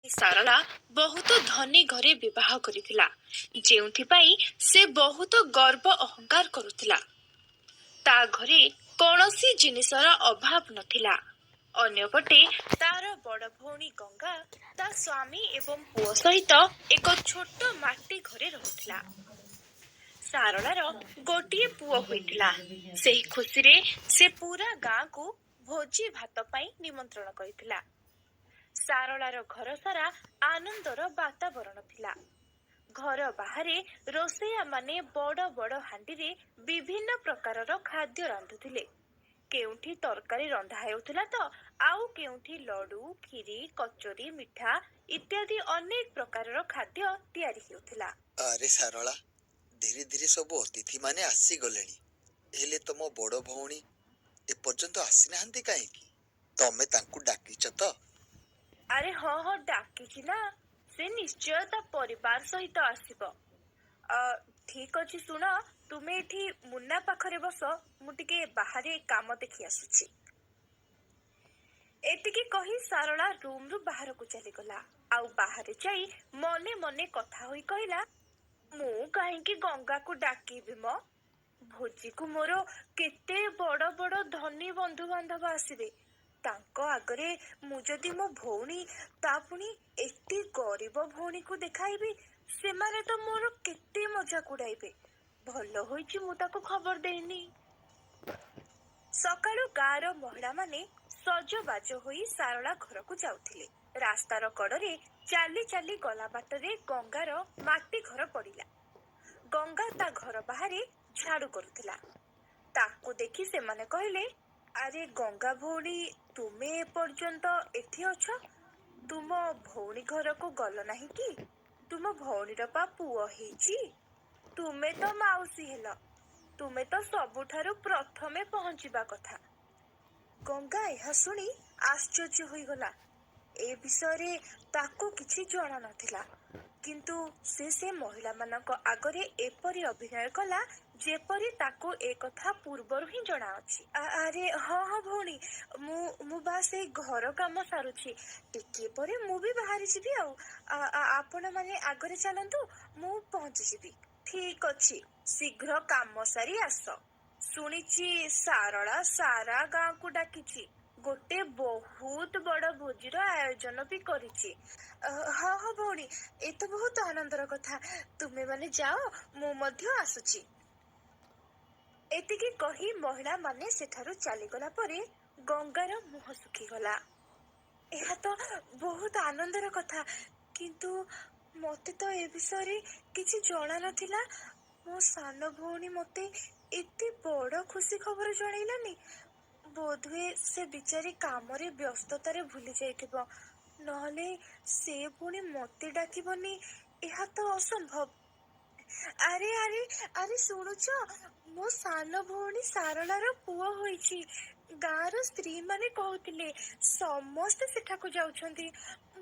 ସାରଳା ବହୁତ ଧନୀ ଘରେ ବିବାହ କରିଥିଲା, ଯେଉଁଥିପାଇଁ ସେ ବହୁତ ଗର୍ବ ଅହଙ୍କାର କରୁଥିଲା। ତା ଘରେ କୌଣସି ଜିନିଷର ଅଭାବ ନଥିଲା। ଅନ୍ୟପଟେ ତାର ବଡ଼ ଭଉଣୀ ଗଙ୍ଗା ତା ସ୍ୱାମୀ ଏବଂ ପୁଅ ସହିତ ଏକ ଛୋଟ ମାଟି ଘରେ ରହୁଥିଲା। ସାରଳାର ଗୋଟିଏ ପୁଅ ହୋଇଥିଲା। ସେହି ଖୁସିରେ ସେ ପୁରା ଗାଁକୁ ଭୋଜି ଭାତ ପାଇଁ ନିମନ୍ତ୍ରଣ କରିଥିଲା। ସାରଳାର ଘର ସାରା ଆନନ୍ଦର ବାତାବରଣ ଥିଲା। ଘର ବାହାରେ ରୋଷେଇଆମାନେ ବଡ଼ ବଡ଼ ହାଣ୍ଡିରେ ବିଭିନ୍ନ ପ୍ରକାରର ଖାଦ୍ୟ ରାନ୍ଧୁଥିଲେ। କେଉଁଠି ତରକାରୀ ରନ୍ଧା ହେଉଥିଲା ତ ଆଉ କେଉଁଠି ଲଡୁ, କ୍ଷୀରି, କଚୋରି, ମିଠା ଇତ୍ୟାଦି ଅନେକ ପ୍ରକାରର ଖାଦ୍ୟ ତିଆରି ହେଉଥିଲା। ଆରେ ସାରଳା, ଧୀରେ ଧୀରେ ସବୁ ଅତିଥି ମାନେ ଆସିଗଲେଣି, ହେଲେ ତମ ବଡ ଭଉଣୀ ଏପର୍ଯ୍ୟନ୍ତ ଆସିନାହାନ୍ତି କାହିଁକି? ତମେ ତାଙ୍କୁ ଡାକିଛ ତ? ଆରେ ହଁ, ଡାକିଛି ନା। ସେ ନିଶ୍ଚୟ ତା ପରିବାର ସହିତ ଆସିବ। ଠିକ ଅଛି, ଶୁଣ, ତୁମେ ଏଠି ମୁନା ପାଖରେ ବସ, ମୁଁ ଟିକେ ବାହାରେ କାମ ଦେଖି ଆସୁଛି। ଏତିକି କହି ସାରଳା ରୁମରୁ ବାହାରକୁ ଚାଲିଗଲା। ଆଉ ବାହାରେ ଯାଇ ମନେ ମନେ କଥା ହୋଇ କହିଲା, ମୁଁ କାହିଁକି ଗଙ୍ଗାକୁ ଡାକିବି ମ? ଭୋଜିକୁ ମୋର କେତେ ବଡ଼ ବଡ଼ ଧନୀ ବନ୍ଧୁବାନ୍ଧବ ଆସିବେ। ତାଙ୍କ ଆଗରେ ମୁଁ ଯଦି ମୋ ଭଉଣୀ, ତା ପୁଣି ଏତେ ଗରିବ ଭଉଣୀକୁ ଦେଖାଇବି, ସେମାନେ ତ ମୋର କେତେ ମଜାକ ଉଡାଇବେ। ଭଲ ହୋଇଛି ମୁଁ ତାକୁ ଖବର ଦେଇନି। ସକାଳୁ ଗାଁର ମହିଳାମାନେ ସଜବାଜ ହୋଇ ସାରଳା ଘରକୁ ଯାଉଥିଲେ। ରାସ୍ତାର କଡ଼ରେ ଚାଲି ଚାଲି ଗଲା ବାଟରେ ଗଙ୍ଗାର ମାଟି ଘର ପଡ଼ିଲା। ଗଙ୍ଗା ତା ଘର ବାହାରେ ଝାଡୁ କରୁଥିଲା। ତାକୁ ଦେଖି ସେମାନେ କହିଲେ, ଆରେ ଗଙ୍ଗା ଭଉଣୀ, ତୁମେ ଏପର୍ଯ୍ୟନ୍ତ ଏଠି ଅଛ? ତୁମ ଭଉଣୀ ଘରକୁ ଗଲ ନାହିଁ କି? ତୁମ ଭଉଣୀର ପା ପୁଅ ହେଇଛି। ତୁମେ ତ ମାଉସୀ ହେଲ। ତୁମେ ତ ସବୁଠାରୁ ପ୍ରଥମେ ପହଞ୍ଚିବା କଥା। ଗଙ୍ଗା ଏହା ଶୁଣି ଆଶ୍ଚର୍ଯ୍ୟ ହୋଇଗଲା। ଏ ବିଷୟରେ ତାକୁ କିଛି ଜଣା ନଥିଲା, କିନ୍ତୁ ସେ ମହିଳାମାନଙ୍କ ଆଗରେ ଏପରି ଅଭିନୟ କଲା ଯେପରି ତାକୁ ଏ କଥା ପୂର୍ବରୁ ହିଁ ଜଣା ଅଛି। ଆରେ ହଁ ଭଉଣୀ, ମୁଁ ବାସ୍ ଏଇ ଘର କାମ ସାରୁଛି। ଟିକିଏ ପରେ ମୁଁ ବି ବାହାରି ଯିବି। ଆଉ ଆପଣମାନେ ଆଗରେ ଚାଲନ୍ତୁ, ମୁଁ ପହଞ୍ଚିଯିବି। ଠିକ ଅଛି, ଶୀଘ୍ର କାମ ସାରି ଆସ। ଶୁଣିଛି ସାରଳା ସାରା ଗାଁକୁ ଡାକିଛି। ଗୋଟେ ବହୁତ ବଡ଼ ଭୋଜିର ଆୟୋଜନ ବି କରିଛି। ହଁ ଭଉଣୀ, ଏ ତ ବହୁତ ଆନନ୍ଦର କଥା। ତୁମେମାନେ ଯାଅ, ମୁଁ ମଧ୍ୟ ଆସୁଛି। ଏତିକି କହି ମହିଳାମାନେ ସେଠାରୁ ଚାଲିଗଲା ପରେ ଗଙ୍ଗାର ମୁହଁ ଶୁଖିଗଲା। ଏହା ତ ବହୁତ ଆନନ୍ଦର କଥା, କିନ୍ତୁ ମୋତେ ତ ଏ ବିଷୟରେ କିଛି ଜଣା ନଥିଲା। ମୋ ସାନ ଭଉଣୀ ମୋତେ ଏତେ ବଡ଼ ଖୁସି ଖବର ଜଣେଇଲାନି। ବୋଧହୁଏ ସେ ବିଚାରୀ କାମରେ ବ୍ୟସ୍ତତାରେ ଭୁଲି ଯାଇଥିବ, ନହେଲେ ସେ ପୁଣି ମୋତେ ଡାକିବନି, ଏହା ତ ଅସମ୍ଭବ। ଆରେ ଶୁଣୁଛ, ମୋ ସାନ ଭଉଣୀ ସାରଳାର ପୁଅ ହୋଇଛି। ଗାଁର ସ୍ତ୍ରୀ ମାନେ କହୁଥିଲେ ସମସ୍ତେ ସେଠାକୁ ଯାଉଛନ୍ତି।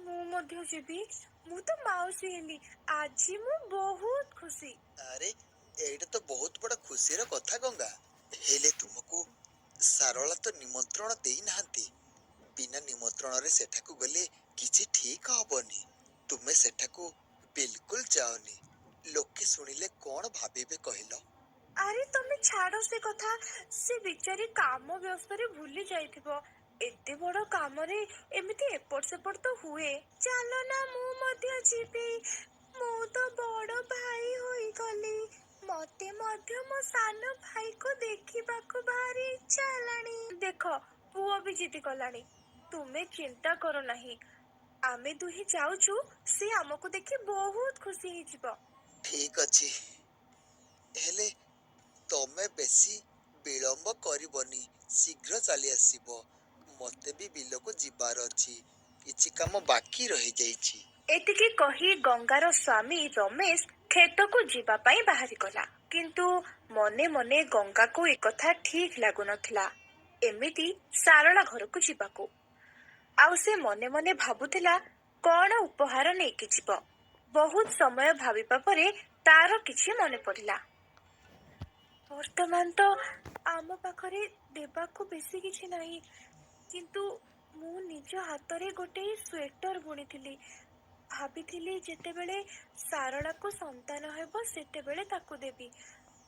ମୁଁ ମଧ୍ୟ ଯିବି। ମୁଁ ତ ମାଉସୀ ହେଲି। ଆଜି ମୁଁ ବହୁତ ଖୁସି। ଆରେ ଏଇଟା ତ ବହୁତ ବଡ଼ ଖୁସିର କଥା ଗଙ୍ଗା। ହେଲେ ତୁମକୁ ସାରଳା ତ ନିମନ୍ତ୍ରଣ ଦେଇନାହାନ୍ତି। ବିନା ନିମନ୍ତ୍ରଣରେ ସେଠାକୁ ଗଲେ କିଛି ଠିକ ହବନି। ତୁମେ ସେଠାକୁ ବିଲକୁଲ ଯାଅନି। ଲୋକେ ଶୁଣିଲେ କଣ ଭାବିବେ କହିଲ? ଆରେ ତମେ ଛାଡ ସେ କଥା। ସେ ବିଚାରୀ କାମ ବ୍ୟସ୍ତରେ ଭୁଲି ଯାଇଥିବ। ଏତେ ବଡ଼ କାମରେ ଏମିତି ଏପଟ ସେପଟ ତ ହୁଏ। ଚାଲ ନା, ମୁଁ ମଧ୍ୟ ଯିବି। ମୁଁ ତ ବଡ଼ ଭାଇ ହୋଇଗଲି। ମତେ ମଧ୍ୟ ମୋ ସାନ ଭାଇକୁ ଦେଖିବାକୁ ଭାରି ଇଚ୍ଛା ହେଲାଣି। ଦେଖ, ପୁଅ ବି ଜିଦି କଲାଣି। ତୁମେ ଚିନ୍ତା କର ନାହିଁ, ଆମେ ଦୁହେଁ ଯାଉଛୁ। ସେ ଆମକୁ ଦେଖି ବହୁତ ଖୁସି ହେଇଯିବ। ଠିକ ଅଛି, ହେଲେ ତମେ ବେଶୀ ବିଳମ୍ବ କରିବନି। ଶୀଘ୍ର ଚାଲି ଆସିବ। ମତେ ବି ବିଲକୁ ଯିବାର ଅଛି। କିଛି କାମ ବାକି ରହିଯାଇଛି। ଏତିକି କହି ଗଙ୍ଗାର ସ୍ୱାମୀ ରମେଶ କ୍ଷେତକୁ ଯିବା ପାଇଁ ବାହାରିଗଲା। କିନ୍ତୁ ମନେ ମନେ ଗଙ୍ଗାକୁ ଏକଥା ଠିକ ଲାଗୁନଥିଲା, ଏମିତି ସାରଳା ଘରକୁ ଯିବାକୁ। ଆଉ ସେ ମନେ ମନେ ଭାବୁଥିଲା କଣ ଉପହାର ନେଇକି ଯିବ। ବହୁତ ସମୟ ଭାବିବା ପରେ ତାର କିଛି ମନେ ପଡ଼ିଲା। ବର୍ତ୍ତମାନ ତ ଆମ ପାଖରେ ଦେବାକୁ ବେଶୀ କିଛି ନାହିଁ, କିନ୍ତୁ ମୁଁ ନିଜ ହାତରେ ଗୋଟେ ସ୍ୱେଟର ବୁଣିଥିଲି। ଭାବିଥିଲି ଯେତେବେଳେ ସାରଳାକୁ ସନ୍ତାନ ହେବ ସେତେବେଳେ ତାକୁ ଦେବି।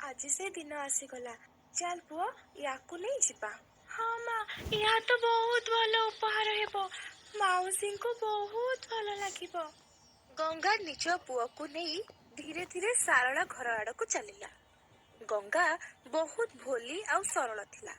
ଆଜି ସେ ଦିନ ଆସିଗଲା। ଚାଲ ପୁଅ, ୟାକୁ ନେଇ ଯିବା। ହଁ ମା, ଏହା ତ ବହୁତ ଭଲ ଉପହାର ହେବ। ମାଉସୀଙ୍କୁ ବହୁତ ଭଲ ଲାଗିବ। ଗଙ୍ଗା ନିଜ ପୁଅକୁ ନେଇ ଧୀରେ ଧୀରେ ସାରଳା ଘର ଆଡକୁ ଚାଲିଲା। ଗଙ୍ଗା ବହୁତ ଭୋଲି ଆଉ ସରଳ ଥିଲା।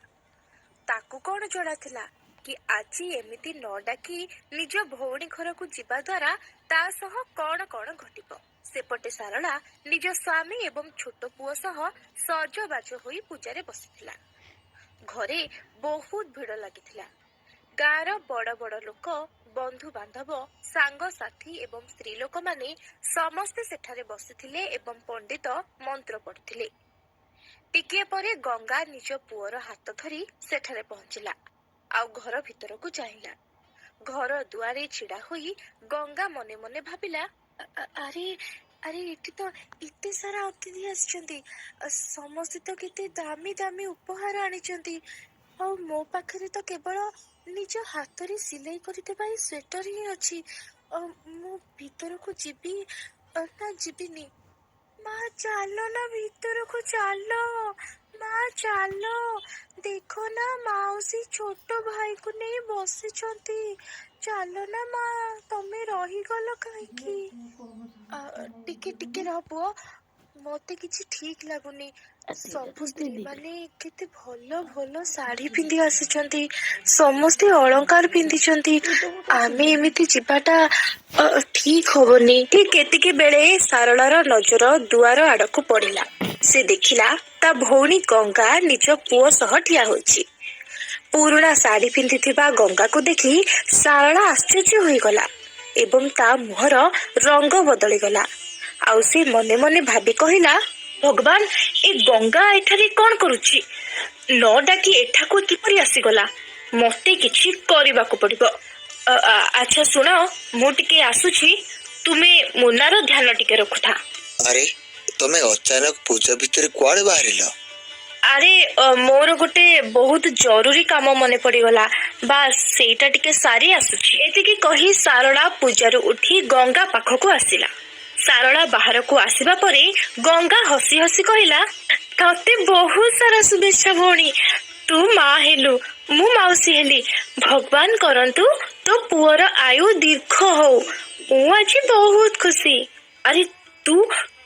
ତାକୁ କଣ ଜଣାଥିଲା କି ଆଜି ଏମିତି ନ ଡାକି ନିଜ ଭଉଣୀ ଘରକୁ ଯିବା ଦ୍ୱାରା ତା ସହ କଣ କଣ ଘଟିବ। ସେପଟେ ସାରଳା ନିଜ ସ୍ୱାମୀ ଏବଂ ଛୋଟ ପୁଅ ସହ ସଜବାଜ ହୋଇ ପୂଜାରେ ବସିଥିଲା। ଘରେ ବହୁତ ଭିଡ଼ ଲାଗିଥିଲା। ଗାଁର ବଡ଼ ବଡ଼ ଲୋକ, ବନ୍ଧୁବାନ୍ଧବ, ସାଙ୍ଗସାଥୀ ଏବଂ ସ୍ତ୍ରୀ ଲୋକମାନେ ସମସ୍ତେ ସେଠାରେ ବସିଥିଲେ ଏବଂ ପଣ୍ଡିତ ମନ୍ତ୍ର ପଢୁଥିଲେ। ଟିକିଏ ପରେ ଗଙ୍ଗା ନିଜ ପୁଅର ହାତ ଧରି ସେଠାରେ ପହଞ୍ଚିଲା ଆଉ ଘର ଭିତରକୁ ଚାହିଁଲା। ଘର ଦୁଆରେ ଛିଡ଼ା ହୋଇ ଗଙ୍ଗା ମନେ ମନେ ଭାବିଲା, ଆରେ ଆରେ ଏଠି ତ ଏତେ ସାରା ଅତିଥି ଆସିଛନ୍ତି। ସମସ୍ତେ ତ କେତେ ଦାମୀ ଦାମୀ ଉପହାର ଆଣିଛନ୍ତି। ଆଉ ମୋ ପାଖରେ ତ କେବଳ ନିଜ ହାତରେ ସିଲେଇ କରିଥିବା ଏଇ ସ୍ୱେଟର ହିଁ ଅଛି। ମୁଁ ଭିତରକୁ ଯିବି ନା ଯିବିନି? ମା ଚାଲ ନା ଭିତରକୁ ଚାଲ। ମା ଚାଲ, ଦେଖ ନା ମାଉସୀ ଛୋଟ ଭାଇକୁ ନେଇ ବସିଛନ୍ତି। ଚାଲ ନା ମା, ତମେ ରହିଗଲ କାହିଁକି? ଟିକେ ଟିକେ ରହ ପୁଅ, ମତେ କିଛି ଠିକ ଲାଗୁନି। ସବୁ ସ୍ତ୍ରୀ ମାନେ କେତେ ଭଲ ଭଲ ଶାଢୀ ପିନ୍ଧି ଆସିଛନ୍ତି। ସମସ୍ତେ ଅଳଙ୍କାର ପିନ୍ଧିଛନ୍ତି। ଆମେ ଏମିତି ଯିବାଟା ଠିକ ହବନି। ଠିକ ଏତିକି ବେଳେ ସାରଳାର ନଜର ଦୁଆର ଆଡକୁ ପଡିଲା। ସେ ଦେଖିଲା ତା ଭଉଣୀ ଗଙ୍ଗା ନିଜ ପୁଅ ସହ ଠିଆ ହୋଇଛି। ପୁରୁଣା ଶାଢୀ ପିନ୍ଧିଥିବା ଗଙ୍ଗାକୁ ଦେଖି ସାରଳା ଆଶ୍ଚର୍ଯ୍ୟ ହୋଇଗଲା ଏବଂ ତା ମୁହଁର ରଙ୍ଗ ବଦଳିଗଲା। ଆଉ ସେ ମନେ ମନେ ଭାବି କହିଲା, ଭଗବାନ, ଏ ଗଙ୍ଗା ଏଠାରେ କଣ କରୁଛି? ନ ଡାକି ଏଠାକୁ କିପରି ଆସିଗଲା? ମତେ କିଛି କରିବାକୁ ପଡିବ। ଆଚ୍ଛା ଶୁଣ, ମୁଁ ଟିକେ ଆସୁଛି। ତୁମେ ମୁନାର ଧ୍ୟାନ ଟିକେ ରଖୁଥା। ଆରେ ତମେ ଅଚାନକ ପୂଜା ଭିତରେ କୁଆଡେ ବାହାରିଲ? ଆରେ ମୋର ଗୋଟେ ବହୁତ ଜରୁରୀ କାମ ମନେ ପଡିଗଲା। ବାସ୍ ସେଇଟା ଟିକେ ସାରି ଆସୁଛି। ଏତିକି କହି ସାରଳା ପୂଜାରୁ ଉଠି ଗଙ୍ଗା ପାଖକୁ ଆସିଲା। ସାରଳା ବାହାରକୁ ଆସିବା ପରେ ଗଙ୍ଗା ହସି ହସି କହିଲା, ତତେ ବହୁତ ସାରା ଶୁଭେଚ୍ଛା ଭଉଣୀ। ତୁ ମା ହେଲୁ, ମୁଁ ମାଉସୀ ହେଲି। ଭଗବାନ କରନ୍ତୁ ତୋ ପୁଅର ଆୟୁ ଦୀର୍ଘ ହଉ। ମୁଁ ଆଜି ବହୁତ ଖୁସି। ଆରେ ତୁ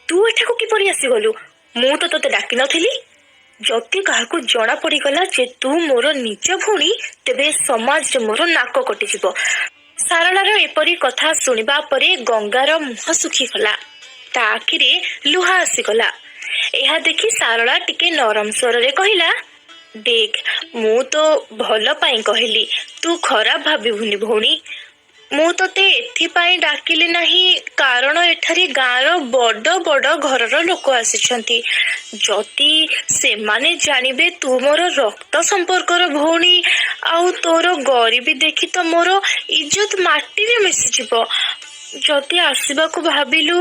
ତୁ ଏଠାକୁ କିପରି ଆସିଗଲୁ? ମୁଁ ତ ତତେ ଡାକି ନଥିଲି। ଯଦି କାହାକୁ ଜଣା ପଡିଗଲା ଯେ ତୁ ମୋର ନିଜ ଭଉଣୀ, ତେବେ ସମାଜରେ ମୋର ନାକ କଟିଯିବ। ସାରଳାର ଏପରି କଥା ଶୁଣିବା ପରେ ଗଙ୍ଗାର ମୁହଁ ଶୁଖିଗଲା। ତା ଆଖିରେ ଲୁହ ଆସିଗଲା। ଏହା ଦେଖି ସାରଳା ଟିକେ ନରମ ସ୍ୱରରେ କହିଲା, ଦେଖ, ମୁଁ ତ ଭଲ ପାଇଁ କହିଲି, ତୁ ଖରାପ ଭାବିବୁନି ଭଉଣୀ। ମୁଁ ତତେ ଏଥିପାଇଁ ଡାକିଲି ନାହିଁ କାରଣ ଏଠାରେ ଗାଁର ବଡ ବଡ ଘରର ଲୋକ ଆସିଛନ୍ତି। ଯଦି ସେମାନେ ଜାଣିବେ ତୁ ମୋର ରକ୍ତ ସମ୍ପର୍କର ଭଉଣୀ, ଆଉ ତୋର ଗରିବୀ ଦେଖି ତ ମୋର ଇଜ୍ଜତ ମାଟିରେ ମିଶିଯିବ। ଯଦି ଆସିବାକୁ ଭାବିଲୁ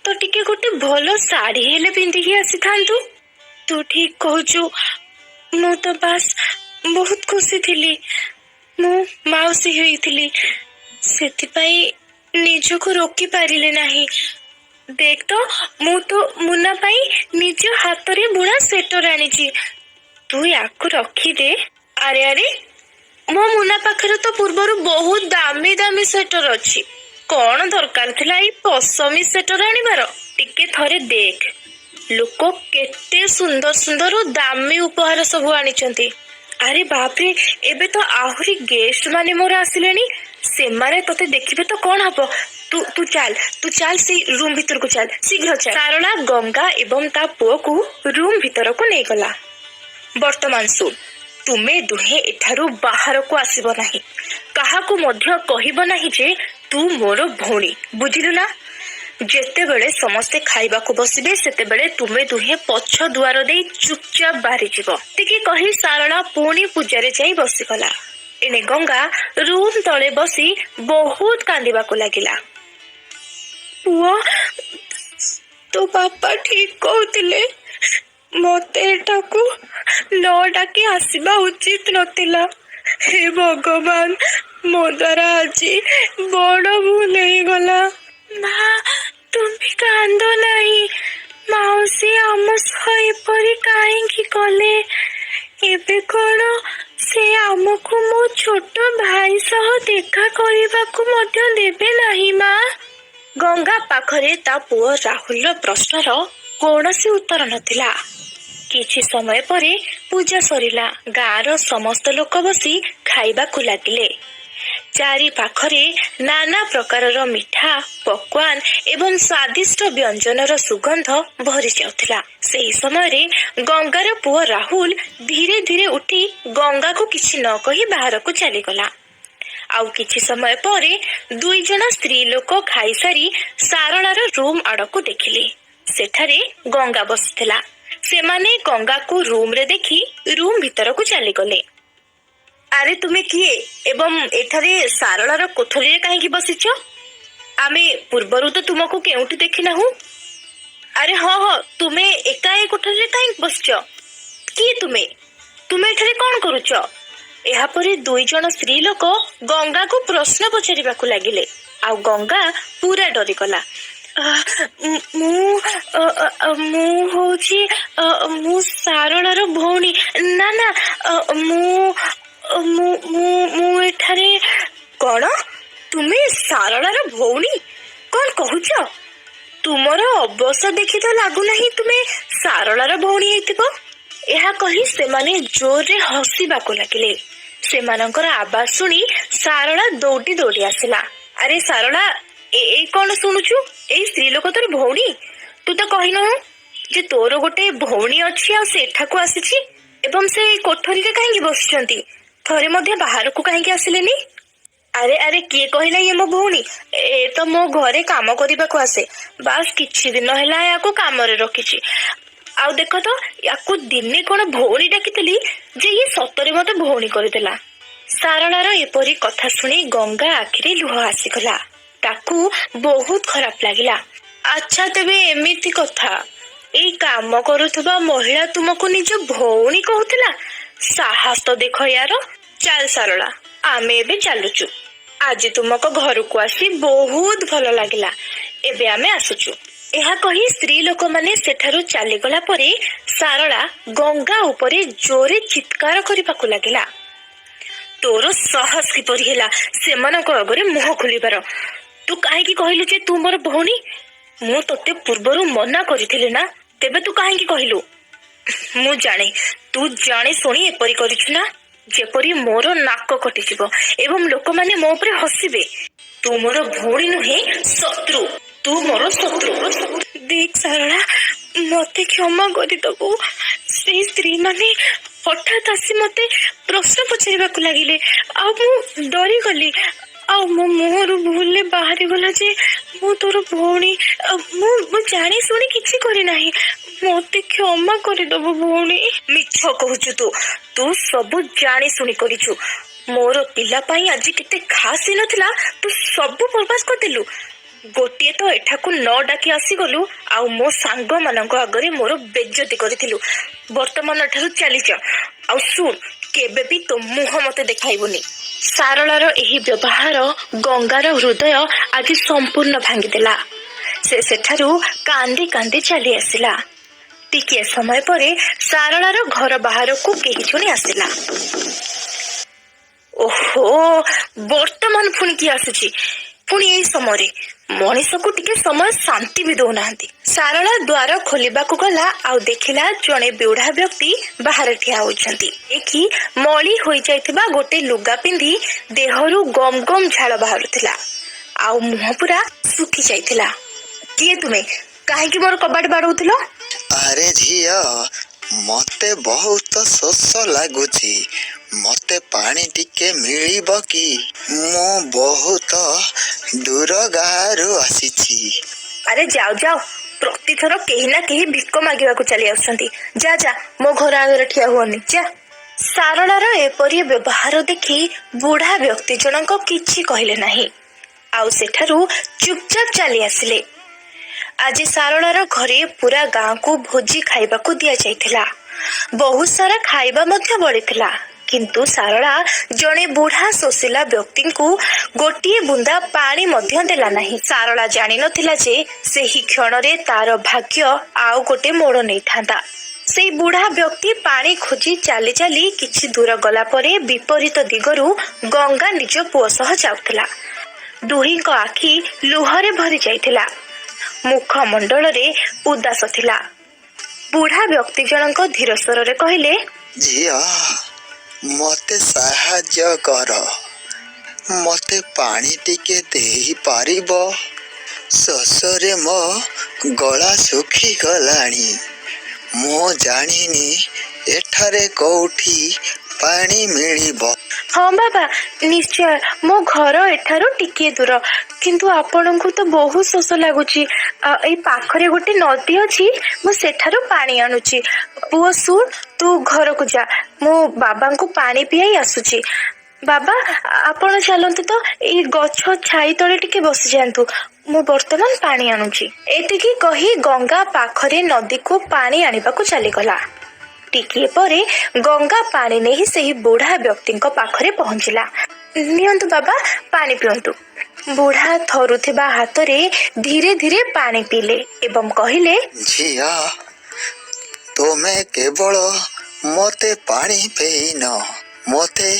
ତ ଟିକେ ଗୋଟେ ଭଲ ଶାଢୀ ହେଲେ ପିନ୍ଧିକି ଆସିଥାନ୍ତୁ। ତୁ ଠିକ କହୁଛୁ। ମୁଁ ତ ବାସ୍ ବହୁତ ଖୁସି ଥିଲି। ମୁଁ ମାଉସୀ ହେଇଥିଲି, ସେଥିପାଇଁ ନିଜକୁ ରୋକି ପାରିଲି ନାହିଁ। ଦେଖ ତ, ମୁଁ ତ ମୁନା ପାଇଁ ନିଜ ହାତରେ ବୁଣା ସ୍ୱେଟର ଆଣିଛି। ତୁ ୟାକୁ ରଖିଦେ। ଆରେ ଆରେ, ମୋ ମୁନା ପାଖରେ ତ ପୂର୍ବରୁ ବହୁତ ଦାମୀ ଦାମୀ ସ୍ୱେଟର ଅଛି। କଣ ଦରକାର ଥିଲା ଏଇ ପଶମୀ ସ୍ୱେଟର ଆଣିବାର? ଟିକେ ଥରେ ଦେଖ, ଲୋକ କେତେ ସୁନ୍ଦର ସୁନ୍ଦର ଓ ଦାମୀ ଉପହାର ସବୁ ଆଣିଛନ୍ତି। ଆରେ ବାପରେ, ଏବେ ତ ଆହୁରି ଗେଷ୍ଟ ମାନେ ମୋର ଆସିଲେଣି। ସେମାନେ ତତେ ଦେଖିବେ ତ କଣ ହବ? ତୁ ଚାଲ ସେଇ ରୁମ୍ ଭିତରକୁ ଚାଲ, ଶୀଘ୍ର ଚାଲ। ସାରଳା ଗଙ୍ଗା ଏବଂ ତା ପୁଅକୁ ରୁମ୍ ଭିତରକୁ ନେଇଗଲା। ବର୍ତ୍ତମାନ ଶୁଣ, ତୁମେ ଦୁହେଁ ଏଠାରୁ ବାହାରକୁ ଆସିବ ନାହିଁ। କାହାକୁ ମଧ୍ୟ କହିବ ନାହିଁ ଯେ ତୁ ମୋର ଭଉଣୀ, ବୁଝିଲୁ ନା? ଯେତେବେଳେ ସମସ୍ତେ ଖାଇବାକୁ ବସିବେ ସେତେବେଳେ ତୁମେ ଦୁହେଁ ପଛ ଦୁଆର ଦେଇ ଚୁପଚାପ ବାହାରିଯିବ। ଟିକେ କହି ସାରଳା ପୁଣି ପୂଜାରେ ଯାଇ ବସିଗଲା। ଏଣେ ଗଙ୍ଗା ରୁମ୍ ତଳେ ବସି ବହୁତ କାନ୍ଦିବାକୁ ଲାଗିଲା। ପୁଅ, ତୋ ବାପା ଠିକ କହୁଥିଲେ। ମତେ ଏଠାକୁ ନ ଡାକି ଆସିବା ଉଚିତ ନଥିଲା। ହେ ଭଗବାନ, ମୋ ଦ୍ୱାରା ଆଜି ବଡ ଭୁଲ ହେଇଗଲା। ଏପରି କାହିଁକି କଲେ? ଏବେ କଣ ସେ ଆମକୁ ମୋ ଛୋଟ ଭାଇ ସହ ଦେଖା କରିବାକୁ ମଧ୍ୟ ଦେବେ ନାହିଁ ମା? ଗଙ୍ଗା ପାଖରେ ତା ପୁଅ ରାହୁଲର ପ୍ରଶ୍ନର କୌଣସି ଉତ୍ତର ନଥିଲା। କିଛି ସମୟ ପରେ ପୂଜା ସରିଲା। ଗାଁର ସମସ୍ତ ଲୋକ ବସି ଖାଇବାକୁ ଲାଗିଲେ। ଚାରି ପାଖରେ ନାନା ପ୍ରକାରର ମିଠା, ପକ୍ୱାନ ଏବଂ ସ୍ୱାଦିଷ୍ଟ ବ୍ୟଞ୍ଜନର ସୁଗନ୍ଧ ଭରି ଯାଉଥିଲା। ସେହି ସମୟରେ ଗଙ୍ଗାର ପୁଅ ରାହୁଲ ଧୀରେ ଧୀରେ ଉଠି ଗଙ୍ଗାକୁ କିଛି ନ କହି ବାହାରକୁ ଚାଲିଗଲା। ଆଉ କିଛି ସମୟ ପରେ ଦୁଇ ଜଣ ସ୍ତ୍ରୀ ଲୋକ ଖାଇସାରି ସାରଳାର ରୁମ୍ ଆଡ଼କୁ ଦେଖିଲେ। ସେଠାରେ ଗଙ୍ଗା ବସିଥିଲା। ସେମାନେ ଗଙ୍ଗାକୁ ରୁମ୍ରେ ଦେଖି ରୁମ୍ ଭିତରକୁ ଚାଲିଗଲେ। ଆରେ ତୁମେ କିଏ ଏବଂ ଏଠାରେ ସାରଳାର କୋଠରୀରେ କାହିଁକି ବସିଛ? ଆମେ ପୂର୍ବରୁ ତ ତୁମକୁ କେଉଁଠି ଦେଖିନାହୁଁ। ଆରେ ହଁ ହଁ, ତୁମେ ଏକା ଏ କୋଠରୀରେ କାହିଁକି ବସିଛ? କିଏ ତୁମେ? ତୁମେ ଏଠାରେ କ'ଣ କରୁଛ? ଏହାପରେ ଦୁଇ ଜଣ ସ୍ତ୍ରୀ ଲୋକ ଗଙ୍ଗାକୁ ପ୍ରଶ୍ନ ପଚାରିବାକୁ ଲାଗିଲେ। ଆଉ ଗଙ୍ଗା ପୁରା ଡରିଗଲା। ମୁଁ ସାରଳାର ଭଉଣୀ। ନା ନା, ମୁଁ ଏଠାରେ। କ'ଣ? ତୁମେ ସାରଳାର ଭଉଣୀ? କ'ଣ କହୁଛ? ତୁମର ଅବସ୍ଥା ଦେଖି ତ ଲାଗୁନାହିଁ ତୁମେ ସାରଳାର ଭଉଣୀ ହେଇଥିବ। ଏହା କହି ସେମାନେ ଜୋରରେ ହସିବାକୁ ଲାଗିଲେ। ସେମାନଙ୍କର ଆବାଜ ଶୁଣି ସାରଳା ଦୌଡ଼ି ଦୌଡ଼ି ଆସିଲା। ଆରେ ସାରଳା, ଏଇ କ'ଣ ଶୁଣୁଛୁ? ଏଇ ସ୍ତ୍ରୀ ଲୋକ ତୋର ଭଉଣୀ? ତୁ ତ କହିନାହୁଁ ଯେ ତୋର ଗୋଟେ ଭଉଣୀ ଅଛି ଆଉ ସେ ଏଠାକୁ ଆସିଛି ଏବଂ ସେ କୋଠରୀରେ କାହିଁକି ବସିଛନ୍ତି? ଥରେ ମଧ୍ୟ ବାହାରକୁ କାହିଁକି ଆସିଲେନି? ଆରେ ଆରେ, କିଏ କହିଲା ଇଏ ମୋ ଭଉଣୀ? ଏ ତ ମୋ ଘରେ କାମ କରିବାକୁ ଆସେ। ବାସ୍ କିଛି ଦିନ ହେଲା ୟାକୁ କାମରେ ରଖିଛି। ଆଉ ଦେଖ ତ, ୟାକୁ ଦିନେ କ'ଣ ଭଉଣୀ ଡାକିଥିଲି ଯେ ଇଏ ସତରେ ମତେ ଭଉଣୀ କରିଦେଲା। ସାରଳାର ଏପରି କଥା ଶୁଣି ଗଙ୍ଗା ଆଖିରେ ଲୁହ ଆସିଗଲା। ତାକୁ ବହୁତ ଖରାପ ଲାଗିଲା। ଆଚ୍ଛା, ତେବେ ଏମିତି କଥା। ଏଇ କାମ କରୁଥିବା ମହିଳା ତୁମକୁ ନିଜ ଭଉଣୀ କହୁଥିଲା? ସାହସ ତ ଦେଖ ୟାର। ଚାଲ ସାରଳା, ଆମେ ଏବେ ଚାଲୁଛୁ। ଆଜି ତୁମକୁ ଘରକୁ ଆସି ବହୁତ ଭଲ ଲାଗିଲା। ଏବେ ଆମେ ଆସୁଛୁ। ଏହା କହି ସ୍ତ୍ରୀ ଲୋକମାନେ ସେଠାରୁ ଚାଲିଗଲା ପରେ ସାରଳା ଗଙ୍ଗା ଉପରେ ଜୋରେ ଚିତ୍କାର କରିବାକୁ ଲାଗିଲା। ତୋର ସାହସ କିପରି ହେଲା ସେମାନଙ୍କ ଆଗରେ ମୁହଁ ଖୋଲିବାର? ତୁ କାହିଁକି କହିଲୁ ଯେ ତୁ ମୋର ଭଉଣୀ? ମୁଁ ତୋତେ ପୂର୍ବରୁ ମନା କରିଥିଲି ନା, ତେବେ ତୁ କାହିଁକି କହିଲୁ? ମୁଁ ଜାଣେ ତୁ ଜାଣି ଶୁଣି ଏପରି କରିଛୁ ନା, ଯେପରି ମୋର ନାକ କଟିଯିବ ଏବଂ ଲୋକମାନେ ମୋ ଉପରେ ହସିବେ। ତୁ ମୋର ଭଉଣୀ ନୁହେଁ, ଶତ୍ରୁ। ତୁ ମୋର ଶତ୍ରୁ। ଦେଖ ସାରଳା, ମତେ କ୍ଷମା କରିଦବୁ। ସେଇ ସ୍ତ୍ରୀ ମାନେ ହଠାତ୍ ଆସି ମତେ ପ୍ରଶ୍ନ ପଚାରିବାକୁ ଲାଗିଲେ ଆଉ ମୁଁ ଡରିଗଲି। ଆଉ ମୋ ମୁହଁରୁ ଭୁଲରେ ବାହାରିଗଲା ଯେ ମୁଁ ତୋର ଭଉଣୀ। ମୁଁ ଜାଣି ଶୁଣି କିଛି କରିନାହିଁ। ମତେ କ୍ଷମା କରିଦବୁ ଭଉଣୀ। ମିଛ କହୁଛୁ ତୁ। ତୁ ସବୁ ଜାଣି ଶୁଣି କରିଛୁ। ମୋର ପିଲା ପାଇଁ ଆଜି କେତେ ଖାସ୍ ହେଇନଥିଲା, ତୁ ସବୁ ବର୍ବାଦ କରିଦେଲୁ। ଗୋଟିଏ ତ ଏଠାକୁ ନ ଡାକି ଆସିଗଲୁ, ଆଉ ମୋ ସାଙ୍ଗମାନଙ୍କ ଆଗରେ ମୋର ବେଜ୍ଜତି କରିଥିଲୁ। ବର୍ତ୍ତମାନ ଏଠାରୁ ଚାଲିଯା। ଆଉ ଶୁଣ, କେବେ ବି ତୋ ମୁହଁ ମତେ ଦେଖାଇବୁନି। ସାରଳାର ଏହି ବ୍ୟବହାର ଗଙ୍ଗାର ହୃଦୟ ଆଜି ସମ୍ପୂର୍ଣ୍ଣ ଭାଙ୍ଗିଦେଲା। ସେ ସେଠାରୁ କାନ୍ଦି କାନ୍ଦି ଚାଲି ଆସିଲା। ଟିକିଏ ସମୟ ପରେ ସାରଳାର ଘର ବାହାରକୁ କେହି ଜଣେ ଆସିଲା। ଓହୋ, ବର୍ତ୍ତମାନ ପୁଣି କିଏ ଆସୁଛି? ପୁଣି ଏଇ ସମୟରେ ମଣିଷକୁ ଟିକେ ସମୟ ଶାନ୍ତି ବି ଦଉନାହାନ୍ତି। ସାରଳା ଦ୍ୱାର ଖୋଲିବାକୁ ଗଲା ଆଉ ଦେଖିଲା ଜଣେ ବୁଢା ବ୍ୟକ୍ତି ବାହାରେ ଠିଆ ହୋଇଛନ୍ତି। ଦେଖି ମଳି ହୋଇଯାଇଥିବା ଗୋଟେ ଲୁଗା ପିନ୍ଧି ଦେହରୁ ଗମ ଗମ ଝାଳ ବାହାରୁଥିଲା ଆଉ ମୁହଁ ପୁରା ଶୁଖି ଯାଇଥିଲା। କିଏ ତୁମେ? କାହିଁକି ମୋର କବାଟ ବାଡଉଥିଲ? ଆରେ ଝିଅ, ମତେ ବହୁତ ଶୋଷ ଲାଗୁଛି। ମତେ ପାଣି ଟିକେ ମିଳିବ କି? ମୁଁ ବହୁତ ଦୂର ଗାଁରୁ ଆସିଛି। ଆରେ ଯାଅ ଯାଅ, ପ୍ରତିଥର କେହି ନା କେହି ଭିକ ମାଗିବାକୁ ଚାଲି ଆସୁଛନ୍ତି। ଯା ଯା, ମୋ ଘର ଆଗରେ ଠିଆ ହୁଅନି, ଯା। ସାରଳାର ଏପରି ବ୍ୟବହାର ଦେଖି ବୁଢା ବ୍ୟକ୍ତି ଜଣକ କିଛି କହିଲେ ନାହିଁ ଆଉ ସେଠାରୁ ଚୁପଚାପ ଚାଲି ଆସିଲେ। ଆଜି ସାରଳାର ଘରେ ପୁରା ଗାଁକୁ ଭୋଜି ଖାଇବାକୁ ଦିଆଯାଇଥିଲା। ବହୁତ ସାରା ଖାଇବା ମଧ୍ୟ ବଳିଥିଲା, କିନ୍ତୁ ଶାରଳା ଜଣେ ବୁଢା ଶୋଷିଲା ବ୍ୟକ୍ତିଙ୍କୁ ଗୋଟିଏ ବୁନ୍ଦା ପାଣି ମଧ୍ୟ ଦେଲା ନାହିଁ। ଶାରଳା ଜାଣିନଥିଲା ଯେ ସେହି କ୍ଷଣରେ ତାର ଭାଗ୍ୟ ଆଉ ଗୋଟେ ମୋଡ଼ ନେଇଥାନ୍ତା। ସେଇ ବୁଢା ବ୍ୟକ୍ତି ପାଣି ଖୋଜି ଚାଲି ଚାଲି କିଛି ଦୂର ଗଲା ପରେ ବିପରୀତ ଦିଗରୁ ଗଙ୍ଗା ନିଜ ପୁଅ ସହ ଯାଉଥିଲା। ଦୁହିଁଙ୍କ ଆଖି ଲୁହରେ ଭରି ଯାଇଥିଲା। ମୁଖମଣ୍ଡଳରେ ଉଦାସ ଥିଲା। ବୁଢା ବ୍ୟକ୍ତି ଜଣଙ୍କ ଧୀର ସ୍ୱରରେ କହିଲେ, ଝିଅ, ମତେ ସାହାଯ୍ୟ କର। ମତେ ପାଣି ଟିକେ ଦେଇପାରିବ? ଶୋଷରେ ମୋ ଗଳା ଶୁଖିଗଲାଣି। ମୁଁ ଜାଣିନି ଏଠାରେ କୋଉଠି ପାଣି ମିଳିବ। ହଁ ବାବା, ନିଶ୍ଚୟ। ମୋ ଘର ଏଠାରୁ ଟିକିଏ ଦୂର, କିନ୍ତୁ ଆପଣଙ୍କୁ ତ ବହୁତ ଶୋଷ ଲାଗୁଛି। ଏଇ ପାଖରେ ଗୋଟେ ନଦୀ ଅଛି, ମୁଁ ସେଠାରୁ ପାଣି ଆଣୁଛି। ପୁଅ ଶୁଣ, ତୁ ଘରକୁ ଯା, ମୁଁ ବାବାଙ୍କୁ ପାଣି ପିଆଇ ଆସୁଛି। ବାବା, ଆପଣ ଚାଲନ୍ତୁ ତ, ଏଇ ଗଛ ଛାଇ ତଳେ ଟିକେ ବସିଯାଆନ୍ତୁ, ମୁଁ ବର୍ତ୍ତମାନ ପାଣି ଆଣୁଛି। ଏତିକି କହି ଗଙ୍ଗା ପାଖରେ ନଦୀକୁ ପାଣି ଆଣିବାକୁ ଚାଲିଗଲା। ଟିକିଏ ପରେ ଗଙ୍ଗା ପାଣି ନେଇ ସେହି ବୁଢା ବ୍ୟକ୍ତିଙ୍କ ପାଖରେ ପହଞ୍ଚିଲା। ନିଅନ୍ତୁ ବାବା, ପାଣି ପିଅନ୍ତୁ। ବୁଢା ଥରୁଥିବା ହାତରେ ଧୀରେ ଧୀରେ ପାଣି ପିଇଲେ ଏବଂ କହିଲେ, ଝିଅ, ତୁମେ କେବଳ ମତେ ପାଣି ପେଇନ, ମତେ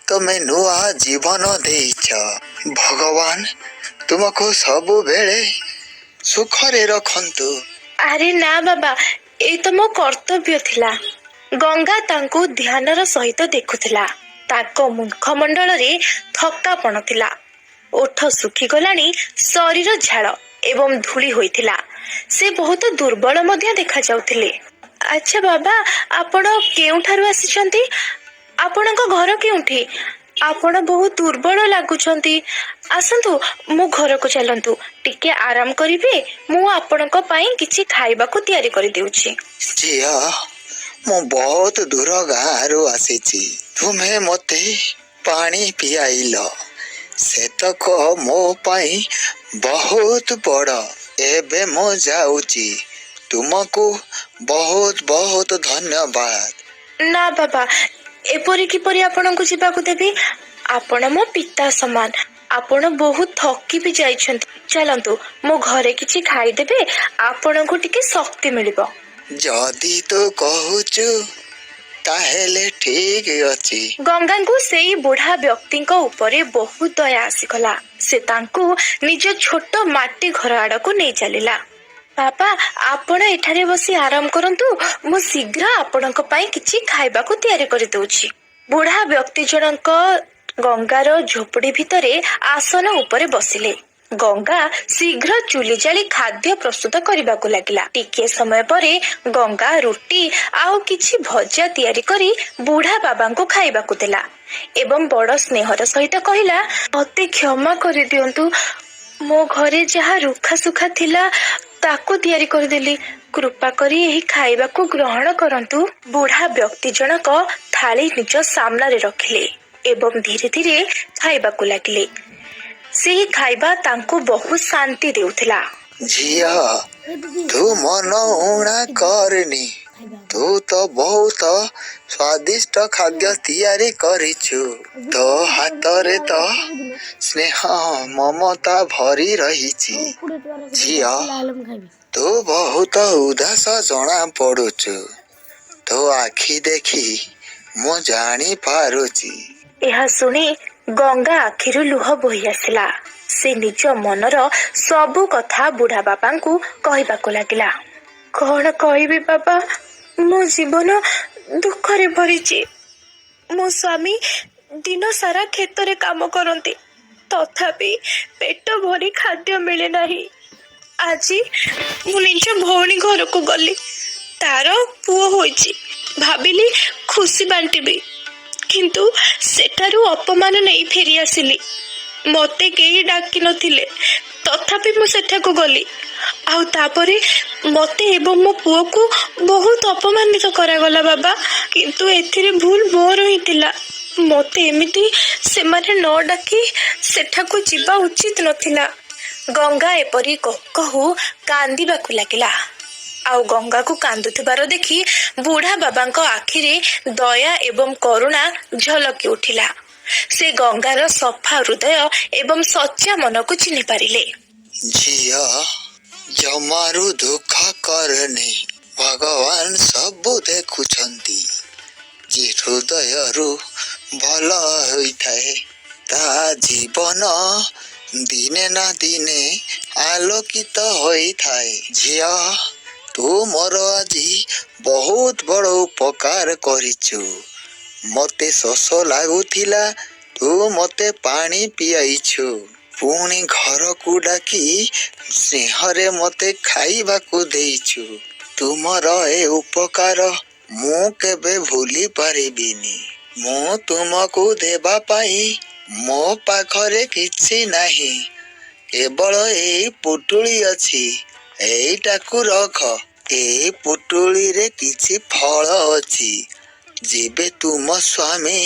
ତମେ ନୂଆ ଜୀବନ ଦେଇଛ। ଭଗବାନ ତୁମକୁ ସବୁବେଳେ ସୁଖରେ ରଖନ୍ତୁ। ଆରେ ନା ବାବା, ଏଇ ତ ମୋ କର୍ତ୍ତବ୍ୟ ଥିଲା। ଗଙ୍ଗା ତାଙ୍କୁ ଧ୍ୟାନର ସହିତ ଦେଖୁଥିଲା। ତାଙ୍କ ମୁଖମଣ୍ଡଳରେ ଥକାପଣ ଥିଲା। ଓଠ ଶୁଖିଗଲାଣି, ଶରୀର ଝାଳ ଏବଂ ଧୂଳି ହୋଇଥିଲା। ସେ ବହୁତ ଦୁର୍ବଳ ମଧ୍ୟ ଦେଖାଯାଉଥିଲେ। ଆଚ୍ଛା ବାବା, ଆପଣ କେଉଁଠାରୁ ଆସିଛନ୍ତି? ଆପଣଙ୍କ ଘର କେଉଁଠି? ଆପଣ ବହୁତ ଦୁର୍ବଳ ଲାଗୁଛନ୍ତି। ଆସନ୍ତୁ, ମୋ ଘରକୁ ଚାଲନ୍ତୁ। ଟିକେ ଆରାମ କରିବେ, ମୁଁ ଆପଣଙ୍କ ପାଇଁ କିଛି ଖାଇବାକୁ ତିଆରି କରିଦେଉଛି। ଝିଅ, ମୁଁ ବହୁତ ଦୂର ଗାଁରୁ ଆସିଛି। ତୁମେ ମତେ ପାଣି ପିଆଇଲ, ସେତକ ମୋ ପାଇଁ ବହୁତ ବଡ଼। ଏବେ ମୁଁ ଯାଉଛି। ତୁମକୁ ବହୁତ ବହୁତ ଧନ୍ୟବାଦ। ନା ବାବା, ଏପରି କିପରି ଆପଣଙ୍କୁ ଯିବାକୁ ଦେବି? ଆପଣ ମୋ ପିତା ସମାନ। ଆପଣ ବହୁତ ଥକି ବି ଯାଇଛନ୍ତି। ଚାଲନ୍ତୁ, ମୋ ଘରେ କିଛି ଖାଇଦେବେ, ଆପଣଙ୍କୁ ଟିକେ ଶକ୍ତି ମିଳିବ। ଯଦି ତୁ କହୁଛୁ ତାହେଲେ ଠିକ ଅଛି। ଗଙ୍ଗାଙ୍କୁ ସେଇ ବୁଢା ବ୍ୟକ୍ତିଙ୍କ ଉପରେ ବହୁତ ଦୟା ଆସିଗଲା। ସେ ତାଙ୍କୁ ନିଜ ଛୋଟ ମାଟି ଘର ଆଡକୁ ନେଇ ଚାଲିଲା। ବାବା, ଆପଣ ଏଠାରେ ବସି ଆରାମ କରନ୍ତୁ, ମୁଁ ଶୀଘ୍ର ଆପଣଙ୍କ ପାଇଁ କିଛି ଖାଇବାକୁ ତିଆରି କରିଦଉଛି। ବୁଢା ବ୍ୟକ୍ତି ଜଣଙ୍କ ଗଙ୍ଗାର ଝୋପଡି ଭିତରେ ଆସନ ଉପରେ ବସିଲେ। ଗଙ୍ଗା ଶୀଘ୍ର ଚୁଲି ଜାଳି ଖାଦ୍ୟ ପ୍ରସ୍ତୁତ କରିବାକୁ ଲାଗିଲା। ଟିକିଏ ସମୟ ପରେ ଗଙ୍ଗା ରୁଟି ଆଉ କିଛି ଭଜା ତିଆରି କରି ବୁଢା ବାବାଙ୍କୁ ଖାଇବାକୁ ଦେଲା ଏବଂ ବଡ ସ୍ନେହର ସହିତ କହିଲା, ମତେ କ୍ଷମା କରିଦିଅନ୍ତୁ। ମୋ ଘରେ ଯାହା ରୁଖା ସୁଖା ଥିଲା ତାକୁ ତିଆରି କରିଦେଲି। କୃପା କରି ଏହି ଖାଇବାକୁ ଗ୍ରହଣ କରନ୍ତୁ। ବୁଢା ବ୍ୟକ୍ତି ଜଣକ ଥାଳି ନିଜ ସାମ୍ନାରେ ରଖିଲେ ଏବଂ ଧୀରେ ଧୀରେ ଖାଇବାକୁ ଲାଗିଲେ। ସେହି ଖାଇବା ତାଙ୍କୁ ବହୁତ ଶାନ୍ତି ଦେଉଥିଲା। ଝିଅ, ତୁ ମନ ଉଣା କରନି। ତୁ ତ ବହୁତ ସ୍ୱାଦିଷ୍ଟ ଖାଦ୍ୟ ତିଆରି କରିଛୁ। ତୋ ହାତରେ ତ ସ୍ନେହ ମମତା ଭରି ରହିଛି। ଝିଅ, ତୁ ବହୁତ ଉଦାସ ଜଣା ପଡୁଛୁ। ତୋ ଆଖି ଦେଖି ମୁଁ ଜାଣିପାରୁଛି। ଏହା ଶୁଣି ଗଙ୍ଗା ଆଖିରୁ ଲୁହ ବୋହି ଆସିଲା। ସେ ନିଜ ମନର ସବୁ କଥା ବୁଢା ବାବାଙ୍କୁ କହିବାକୁ ଲାଗିଲା। କଣ କହିବି ବାବା, ମୋ ଜୀବନ ଦୁଃଖରେ ଭରିଛି। ମୋ ସ୍ୱାମୀ ଦିନ ସାରା କ୍ଷେତରେ କାମ କରନ୍ତି, ତଥାପି ପେଟ ଭରି ଖାଦ୍ୟ ମିଳେ ନାହିଁ। ଆଜି ମୁଁ ନିଜ ଭଉଣୀ ଘରକୁ ଗଲି, ତାର ପୁଅ ହୋଇଛି। ଭାବିଲି ଖୁସି ବାଣ୍ଟିବି, କିନ୍ତୁ ସେଠାରୁ ଅପମାନ ନେଇ ଫେରି ଆସିଲି। ମତେ କେହି ଡାକି ନଥିଲେ, ତଥାପି ମୁଁ ସେଠାକୁ ଗଲି। ଆଉ ତାପରେ ମତେ ଏବଂ ମୋ ପୁଅକୁ ବହୁତ ଅପମାନିତ କରାଗଲା ବାବା। କିନ୍ତୁ ଏଥିରେ ଭୁଲ ମୋର ହିଁ ଥିଲା। ମତେ ଏମିତି ସେମାନେ ନ ଡାକି ସେଠାକୁ ଯିବା ଉଚିତ ନଥିଲା। ଗଙ୍ଗା ଏପରି କହୁ କହୁ କାନ୍ଦିବାକୁ ଲାଗିଲା। ଆଉ ଗଙ୍ଗାକୁ କାନ୍ଦୁଥିବାର ଦେଖି ବୁଢା ବାବାଙ୍କ ଆଖିରେ ଦୟା ଏବଂ କରୁଣା ଝଲକି ଉଠିଲା। ସେ ଗଙ୍ଗାର ସଫା ହୃଦୟ ଏବଂ ସଚ୍ଚା ମନକୁ ଚିହ୍ନି ପାରିଲେ। ଝିଅ, ଜମାରୁ ଦୁଃଖ କରନି, ଭଗବାନ ସବୁ ଦେଖୁଛନ୍ତି। ଯେ ହୃଦୟରୁ ଭଲ ହୋଇଥାଏ ତା ଜୀବନ ଦିନେ ନା ଦିନେ ଆଲୋକିତ ହୋଇଥାଏ। ଝିଅ, ତୁ ମୋର ଆଜି ବହୁତ ବଡ଼ ଉପକାର କରିଛୁ। ମତେ ଶୋଷ ଲାଗୁଥିଲା, ତୁ ମତେ ପାଣି ପିଆଇଛୁ। ପୁଣି ଘରକୁ ଡାକି ସ୍ନେହରେ ମତେ ଖାଇବାକୁ ଦେଇଛୁ। ତୁମର ଏ ଉପକାର ମୁଁ କେବେ ଭୁଲି ପାରିବିନି। ମୁଁ ତୁମକୁ ଦେବା ପାଇଁ ମୋ ପାଖରେ କିଛି ନାହିଁ, କେବଳ ଏଇ ପୁଟୁଳି ଅଛି। ଏଇଟାକୁ ରଖ। ଏଇ ପୁଟୁଳିରେ କିଛି ଫଳ ଅଛି। ଯେବେ ତୁମ ସ୍ୱାମୀ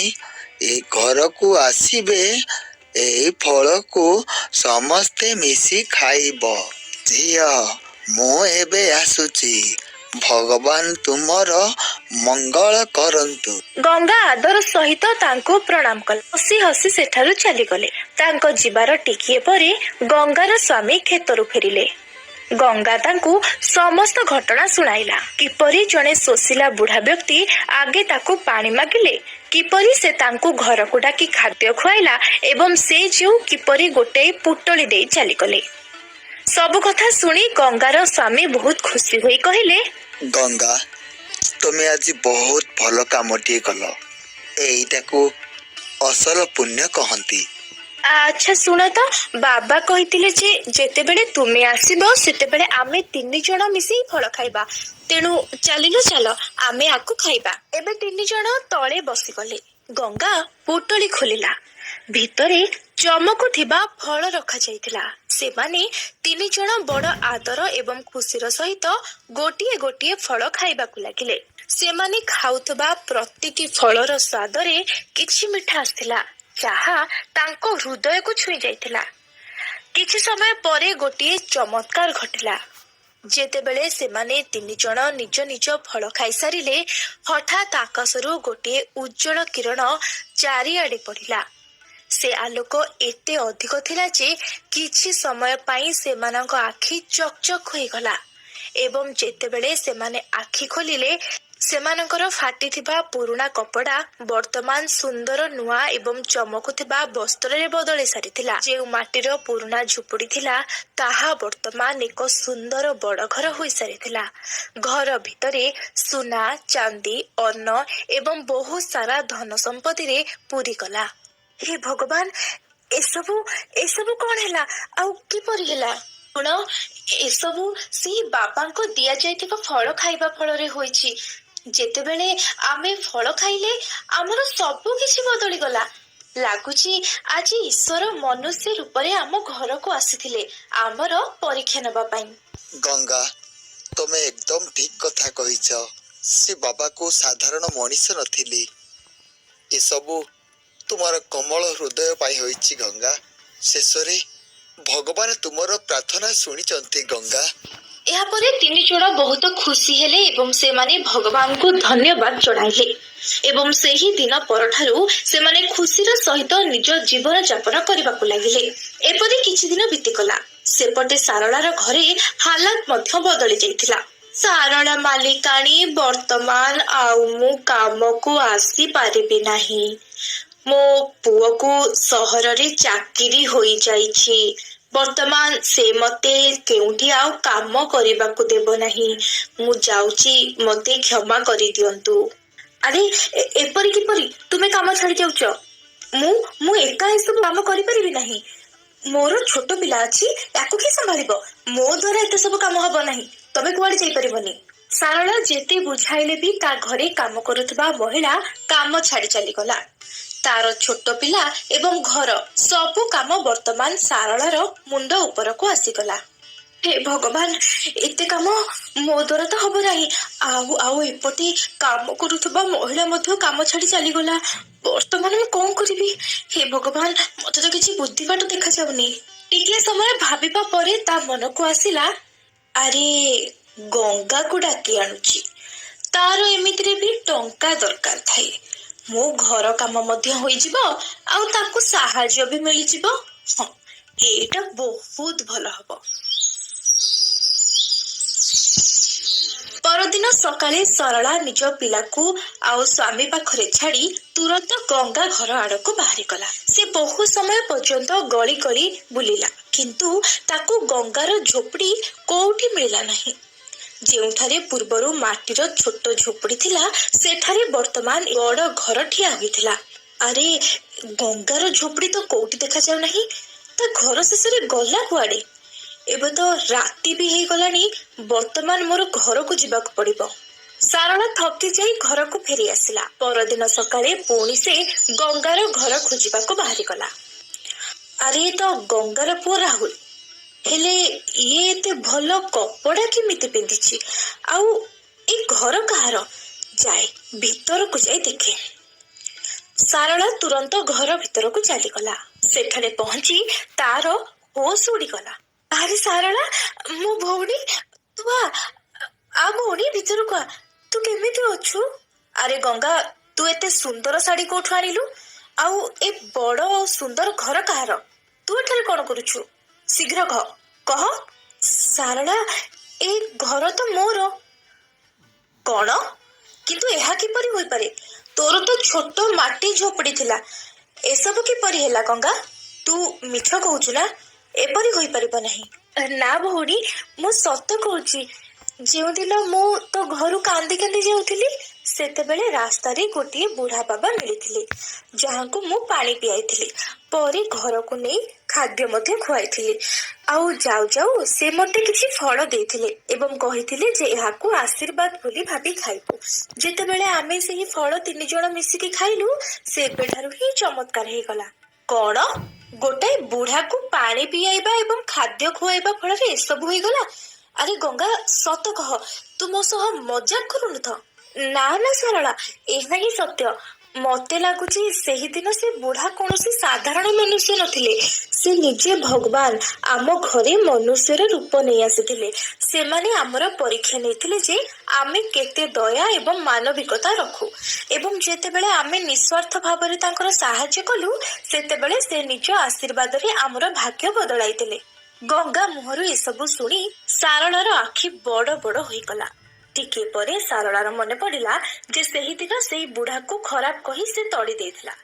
ଏ ଘରକୁ ଆସିବେ, ଏଇ ଫଳକୁ ସମସ୍ତେ ମିଶି ଖାଇବ। ଝିଅ, ମୁଁ ଏବେ ଆସୁଛି। ଭଗବାନ ତୁମର ମଙ୍ଗଳ କରନ୍ତୁ। ଗଙ୍ଗା ଆଦର ସହିତ ତାଙ୍କୁ ପ୍ରଣାମ କଲେ। ହସି ହସି ସେଠାରୁ ଚାଲିଗଲେ। ତାଙ୍କ ଯିବାର ଟିକିଏ ପରେ ଗଙ୍ଗାର ସ୍ୱାମୀ କ୍ଷେତରୁ ଫେରିଲେ। ଗଙ୍ଗା ତାଙ୍କୁ ସମସ୍ତ ଘଟଣା ଶୁଣାଇଲା। କିପରି ଜଣେ ଶୋଷିଲା ବୁଢା ବ୍ୟକ୍ତି ଆଗେ ତାକୁ ପାଣି ମାଗିଲେ, କିପରି ସେ ତାଙ୍କୁ ଘରକୁ ଡାକି ଖାଦ୍ୟ ଖୁଆଇଲା ଏବଂ ସେ ଯେଉଁ କିପରି ଗୋଟାଏ ପୁଟଳି ଦେଇ ଚାଲିଗଲେ। ସବୁ କଥା ଶୁଣି ଗଙ୍ଗାର ସ୍ୱାମୀ ବହୁତ ଖୁସି ହୋଇ କହିଲେ, ଗଙ୍ଗା, ତୁମେ ଆଜି ବହୁତ ଭଲ କାମଟିଏ କଲ। ଏଇଟାକୁ ଅସଲ ପୁଣ୍ୟ କହନ୍ତି। ଆଚ୍ଛା ଶୁଣ ତ, ବାବା କହିଥିଲେ ଯେ ଯେତେବେଳେ ତୁମେ ଆସିବ ସେତେବେଳେ ଆମେ 3 ଜଣ ମିଶି ଫଳ ଖାଇବା। ତେଣୁ ଚାଲ ଆମେ ଆକୁ ଖାଇବା। ଏବେ 3 ଜଣ ତଳେ ବସିଗଲେ। ଗଙ୍ଗା ପୁଟଳି ଖୋଲିଲା। ଭିତରେ ଚମକୁଥିବା ଫଳ ରଖାଯାଇଥିଲା। ସେମାନେ 3 ଜଣ ବଡ଼ ଆଦର ଏବଂ ଖୁସିର ସହିତ ଗୋଟିଏ ଗୋଟିଏ ଫଳ ଖାଇବାକୁ ଲାଗିଲେ। ସେମାନେ ଖାଉଥିବା ପ୍ରତିଟି ଫଳର ସ୍ୱାଦରେ କିଛି ମିଠା ଆସିଥିଲା, ଯାହା ତାଙ୍କ ହୃଦୟକୁ ଛୁଇଁ ଯାଇଥିଲା। କିଛି ସମୟ ପରେ ଗୋଟିଏ ଚମତ୍କାର ଘଟିଲା। ଯେତେବେଳେ ସେମାନେ 3 ଜଣ ନିଜ ନିଜ ଫଳ ଖାଇସାରିଲେ, ହଠାତ୍ ଆକାଶରୁ ଗୋଟିଏ ଉଜ୍ଜଳ କିରଣ ଚାରିଆଡେ ପଡ଼ିଲା। ସେ ଆଲୋକ ଏତେ ଅଧିକ ଥିଲା ଯେ କିଛି ସମୟ ପାଇଁ ସେମାନଙ୍କ ଆଖି ଚକଚକ ହୋଇଗଲା ଏବଂ ଯେତେବେଳେ ସେମାନେ ଆଖି ଖୋଲିଲେ, ସେମାନଙ୍କର ଫାଟିଥିବା ପୁରୁଣା କପଡ଼ା ବର୍ତ୍ତମାନ ସୁନ୍ଦର ନୂଆ ଏବଂ ଚମକୁଥିବା ବସ୍ତ୍ରରେ ବଦଳି ସାରିଥିଲା। ଯେଉଁ ମାଟିର ପୁରୁଣା ଝୁପୁଡ଼ି ଥିଲା, ତାହା ବର୍ତ୍ତମାନ ଏକ ସୁନ୍ଦର ବଡ଼ ଘର ହୋଇସାରିଥିଲା। ଘର ଭିତରେ ସୁନା, ଚାନ୍ଦି, ଅନ୍ନ ଏବଂ ବହୁତ ସାରା ଧନ ସମ୍ପତ୍ତିରେ ପୂରିଗଲା। ହେ ଭଗବାନ, ଏସବୁ କଣ ହେଲା ଆଉ କିପରି ହେଲା? ଶୁଣ, ଏସବୁ ସେଇ ବାବାଙ୍କ ଦିଆଯାଇଥିବା ଫଳ ଖାଇବା ଫଳରେ ହୋଇଛି। ଯେତେବେଳେ ଆମେ ଫଳ ଖାଇଲେ ଆମର ସବୁ କିଛି ବଦଳିଗଲା। ଲାଗୁଛି ଆଜି ଈଶ୍ୱର ମନୁଷ୍ୟ ରୂପରେ ଆମ ଘରକୁ ଆସିଥିଲେ ଆମର ପରୀକ୍ଷା ନେବା ପାଇଁ। ଗଙ୍ଗା, ତମେ ଏକଦମ ଠିକ କଥା କହିଛ। ସେ ବାବାକୁ ସାଧାରଣ ମଣିଷ ନଥିଲେ। ଏସବୁ ତୁମର କୋମଳ ହୃଦୟ ପାଇଁ ହୋଇଛି ଗଙ୍ଗା। ଶେଷରେ ଭଗବାନ ତୁମର ପ୍ରାର୍ଥନା ଶୁଣିଛନ୍ତି ଗଙ୍ଗା। ଏହାପରେ 3 ଜଣ ବହୁତ ଖୁସି ହେଲେ ଏବଂ ସେମାନେ ଭଗବାନଙ୍କୁ ଧନ୍ୟବାଦ ଜଣାଇଲେ ଏବଂ ସେହି ଦିନ ପରଠାରୁ ସେମାନେ ଖୁସିର ସହିତ ନିଜ ଜୀବନ ଯାପନ କରିବାକୁ ଲାଗିଲେ। ଏପରି କିଛି ଦିନ ବିତିଗଲା। ସେପଟେ ସାରଳାର ଘରେ ହାଲାତ ମଧ୍ୟ ବଦଳି ଯାଇଥିଲା। ସାରଳା ମାଲିକାଣୀ, ବର୍ତ୍ତମାନ ଆଉ ମୁଁ କାମକୁ ଆସିପାରିବି ନାହିଁ। ମୋ ପୁଅକୁ ସହରରେ ଚାକିରି ହୋଇଯାଇଛି। ବର୍ତ୍ତମାନ ସେ ମତେ କେଉଁଠି ଆଉ କାମ କରିବାକୁ ଦେବ ନାହିଁ। ମୁଁ ଯାଉଛି, ମତେ କ୍ଷମା କରିଦିଅନ୍ତୁ। ଆରେ ଏପରି କିପରି? ତୁମେ କାମ ଛାଡ଼ି ଯାଉଛ? ମୁଁ ଏକା ଏସବୁ କାମ କରିପାରିବି ନାହିଁ। ମୋର ଛୋଟ ପିଲା ଅଛି, ତାକୁ କିଏ ସମ୍ଭାଳିବ? ମୋ ଦ୍ୱାରା ଏତେ ସବୁ କାମ ହବ ନାହିଁ। ତମେ କୁଆଡେ ଯାଇପାରିବନି। ସାରଳା ଯେତେ ବୁଝାଇଲେ ବି ତା ଘରେ କାମ କରୁଥିବା ମହିଳା କାମ ଛାଡ଼ି ଚାଲିଗଲା। ତାର ଛୋଟ ପିଲା ଏବଂ ଘର ସବୁ କାମ ବର୍ତ୍ତମାନ ସାରଳାର ମୁଣ୍ଡ ଉପରକୁ ଆସିଗଲା। ହେ ଭଗବାନ, ଏତେ କାମ ମୋ ଦ୍ୱାରା ତ ହବ ନାହିଁ। ଆଉ ଏପଟେ କାମ କରୁଥିବା ମହିଳା ମଧ୍ୟ କାମ ଛାଡ଼ି ଚାଲିଗଲା। ବର୍ତ୍ତମାନ ମୁଁ କଣ କରିବି? ହେ ଭଗବାନ, ମତେ ତ କିଛି ବୁଦ୍ଧିବାଟ ଦେଖାଯାଉନି। ଟିକିଏ ସମୟ ଭାବିବା ପରେ ତା ମନକୁ ଆସିଲା, ଆରେ ଗଙ୍ଗାକୁ ଡାକି ଆଣୁଛି। ତାର ଏମିତିରେ ବି ଟଙ୍କା ଦରକାର ଥାଏ। ମୋ ଘର କାମ ମଧ୍ୟ ହୋଇଯିବ, ଆଉ ତାକୁ ସାହାଯ୍ୟ ବି ମିଳିଯିବ। ହଁ, ଏଇଟା ବହୁତ ଭଲ ହବ। ପରଦିନ ସକାଳେ ସରଳା ନିଜ ପିଲାକୁ ଆଉ ସ୍ୱାମୀ ପାଖରେ ଛାଡି ତୁରନ୍ତ ଗଙ୍ଗା ଘର ଆଡକୁ ବାହାରିଗଲା। ସେ ବହୁ ସମୟ ପର୍ଯ୍ୟନ୍ତ ଗଳି ଗଳି ବୁଲିଲା, କିନ୍ତୁ ତାକୁ ଗଙ୍ଗାର ଝୋପଡି କୋଉଠି ମିଳିଲା ନାହିଁ। ଯେଉଁଠାରେ ପୂର୍ବରୁ ମାଟିର ଛୋଟ ଝୋପଡି ଥିଲା, ସେଠାରେ ବର୍ତ୍ତମାନ ବଡ ଘର ଠିଆ ହୋଇଥିଲା। ଆରେ, ଗଙ୍ଗାର ଝୋପଡି ତ କୋଉଠି ଦେଖାଯାଉ ନାହିଁ। ତା ଘର ଶେଷରେ ଗଲା କୁଆଡେ? ଏବେ ତ ରାତି ବି ହେଇଗଲାଣି। ବର୍ତ୍ତମାନ ମୋର ଘରକୁ ଯିବାକୁ ପଡିବ। ସାରଳା ଥକି ଯାଇ ଘରକୁ ଫେରି ଆସିଲା। ପରଦିନ ସକାଳେ ପୁଣି ସେ ଗଙ୍ଗାର ଘର ଖୋଜିବାକୁ ବାହାରିଗଲା। ଆରେ, ତ ଗଙ୍ଗାର ପୁଅ ରାହୁଲ। ହେଲେ ଇଏ ଏତେ ଭଲ କପଡା କେମିତି ପିନ୍ଧିଛି? ଆଉ ଏ ଘର କାହାର? ଯାଏ, ଭିତରକୁ ଯାଇ ଦେଖେ। ସାରଳା ତୁରନ୍ତ ଘର ଭିତରକୁ ଚାଲିଗଲା। ସେଠାରେ ପହଞ୍ଚି ତାର ହୋସ ଉଡିଗଲା। ଆରେ ସାରଳା, ମୋ ଭଉଣୀ, ତୁ ଆ ଭଉଣୀ, ଭିତରକୁ ଆ। ତୁ କେମିତି ଅଛୁ? ଆରେ ଗଙ୍ଗା, ତୁ ଏତେ ସୁନ୍ଦର ଶାଢୀ କୋଉଠୁ ଆଣିଲୁ? ଆଉ ଏ ବଡ ସୁନ୍ଦର ଘର କାହାର? ତୁ ଏଠାରେ କଣ କରୁଛୁ? ଶୀଘ୍ର କହ। ସାରଳା, ଏ ଘର ତ ମୋର। କଣ? କିନ୍ତୁ ଏହା କିପରି ହୋଇପାରେ? ତୋର ତ ଛୋଟ ମାଟି ଝୋପଡି ଥିଲା। ଏସବୁ କିପରି ହେଲା ଗଙ୍ଗା? ତୁ ମିଛ କହୁଛୁ ନା? ଏପରି ହୋଇପାରିବ ନାହିଁ। ନା ଭଉଣୀ, ମୁଁ ସତ କହୁଛି। ଯେଉଁଦିନ ମୁଁ ତୋ ଘରୁ କାନ୍ଦି କାନ୍ଦି ଯାଉଥିଲି, ସେତେବେଳେ ରାସ୍ତାରେ ଗୋଟିଏ ବୁଢା ବାବା ମିଳିଥିଲେ, ଯାହାଙ୍କୁ ମୁଁ ପାଣି ପିଆଇଥିଲି। ପରେ ଘରକୁ ନେଇ ଖାଦ୍ୟ ମଧ୍ୟ ଖୁଆଇଥିଲି। ଆଉ ଯାଉ ଯାଉ ସେ ମୋତେ କିଛି ଫଳ ଦେଇଥିଲେ ଏବଂ କହିଥିଲେ ଯେ ଏହାକୁ ଆଶୀର୍ବାଦ ବୋଲି ଭାବି ଖାଇବୁ। ଯେତେବେଳେ ଆମେ ସେହି ଫଳ 3 ଜଣ ମିଶିକି ଖାଇଲୁ, ସେବେଠାରୁ ହିଁ ଚମତ୍କାର ହେଇଗଲା। କଣ? ଗୋଟାଏ ବୁଢାକୁ ପାଣି ପିଆଇବା ଏବଂ ଖାଦ୍ୟ ଖୁଆଇବା ଫଳରେ ଏସବୁ ହୋଇଗଲା? ଆରେ ଗଙ୍ଗା, ସତ କହ, ତୁ ମୋ ସହ ମଜାକ କରୁନୁ ତ? ନା ନା ସରଳା, ଏହା ହିଁ ସତ୍ୟ। ମତେ ଲାଗୁଛି ସେହିଦିନ ସେ ବୁଢା କୌଣସି ସାଧାରଣ ମନୁଷ୍ୟ ନଥିଲେ। ସେ ନିଜେ ଭଗବାନ ଆମ ଘରେ ମନୁଷ୍ୟର ରୂପ ନେଇ ଆସିଥିଲେ। ସେମାନେ ଆମର ପରୀକ୍ଷା ନେଇଥିଲେ ଯେ ଆମେ କେତେ ଦୟା ଏବଂ ମାନବିକତା ରଖୁ। ଏବଂ ଯେତେବେଳେ ଆମେ ନିସ୍ୱାର୍ଥ ଭାବରେ ତାଙ୍କର ସାହାଯ୍ୟ କଲୁ, ସେତେବେଳେ ସେ ନିଜ ଆଶୀର୍ବାଦରେ ଆମର ଭାଗ୍ୟ ବଦଳାଇଥିଲେ। ଗଙ୍ଗା ମୁହଁରୁ ଏସବୁ ଶୁଣି ସାରଳାର ଆଖି ବଡ ବଡ ହୋଇଗଲା। ଟିକେ ପରେ ସାରଳାର ମନେ ପଡିଲା ଯେ ସେହିଦିନ ସେଇ ବୁଢାକୁ ଖରାପ କହି ସେ ତଡ଼ି ଦେଇଥିଲା।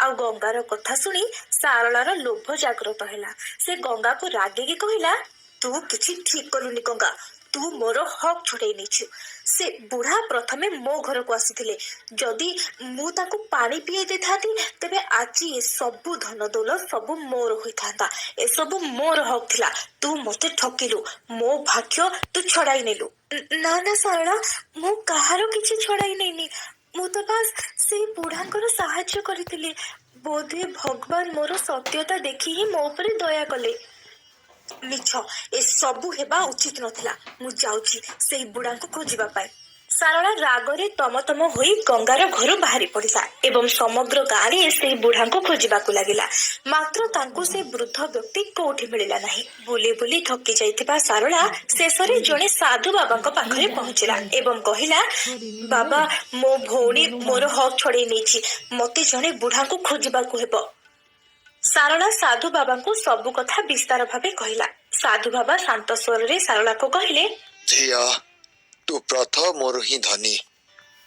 ଆଉ ଗଙ୍ଗାର କଥା ଶୁଣି ସାରଳାର ଲୋଭ ଜାଗ୍ରତ ହେଲା। ସେ ଗଙ୍ଗାକୁ ରାଗିକି କହିଲା, ତୁ କିଛି ଠିକ କଲୁନି ଗଙ୍ଗା। ତୁ ମୋର ହକ୍ ଛଡେଇ ନେଇଛୁ। ସେ ବୁଢା ପ୍ରଥମେ ମୋ ଘରକୁ ଆସିଥିଲେ। ଯଦି ମୁଁ ତାକୁ ପାଣି ପିଆଇ ଦେଇଥାନ୍ତି, ତେବେ ଆଜି ଏସବୁ ଧନ ଦୌଲତ ସବୁ ମୋର ହୋଇଥାନ୍ତା। ଏସବୁ ମୋର ହକ୍ ଥିଲା। ତୁ ମତେ ଠକିଲୁ। ମୋ ଭାଗ୍ୟ ତୁ ଛଡାଇ ନେଲୁ। ନା ନା ସାରଳା, ମୁଁ କାହାର କିଛି ଛଡାଇ ନେଇନି। ମୁଁ ତ ବାସ୍ ସେଇ ବୁଢାଙ୍କର ସାହାଯ୍ୟ କରିଥିଲି। ବୋଧେ ଭଗବାନ ମୋର ସତ୍ୟତା ଦେଖି ହିଁ ମୋ ଉପରେ ଦୟା କଲେ। ମିଛ, ଏସବୁ ହେବା ଉଚିତ ନଥିଲା। ମୁଁ ଯାଉଛି ସେଇ ବୁଢାଙ୍କୁ ଖୋଜିବା ପାଇଁ। ସାରଳା ରାଗରେ ତମତମ ହୋଇ ଗଙ୍ଗାର ଘରୁ ବାହାରି ପଡିଲା ଏବଂ ସମଗ୍ର ଗାଁରେ ସେଇ ବୁଢାଙ୍କୁ ଖୋଜିବାକୁ ଲାଗିଲା। ମାତ୍ର ତାଙ୍କୁ ସେ ବୃଦ୍ଧ ବ୍ୟକ୍ତି କୋଉଠି ମିଳିଲା ନାହିଁ। ବୁଲି ବୁଲି ଥକି ଯାଇଥିବା ସାରଳା ଶେଷରେ ଜଣେ ସାଧୁ ବାବାଙ୍କ ପାଖରେ ପହଞ୍ଚିଲା ଏବଂ କହିଲା, ବାବା, ମୋ ଭଉଣୀ ମୋର ହକ୍ ଛଡେଇ ନେଇଛି। ମତେ ଜଣେ ବୁଢାଙ୍କୁ ଖୋଜିବାକୁ ହେବ। ସାରଳା ସାଧୁ ବାବାଙ୍କୁ ସବୁ କଥା ବିସ୍ତାର ଭାବେ କହିଲା। ସାଧୁ ବାବା ଶାନ୍ତ ସ୍ୱରରେ ସାରଳାକୁ କହିଲେ, ଝିଅ, ତୁ ପ୍ରଥମରୁ ହିଁ ଧନୀ।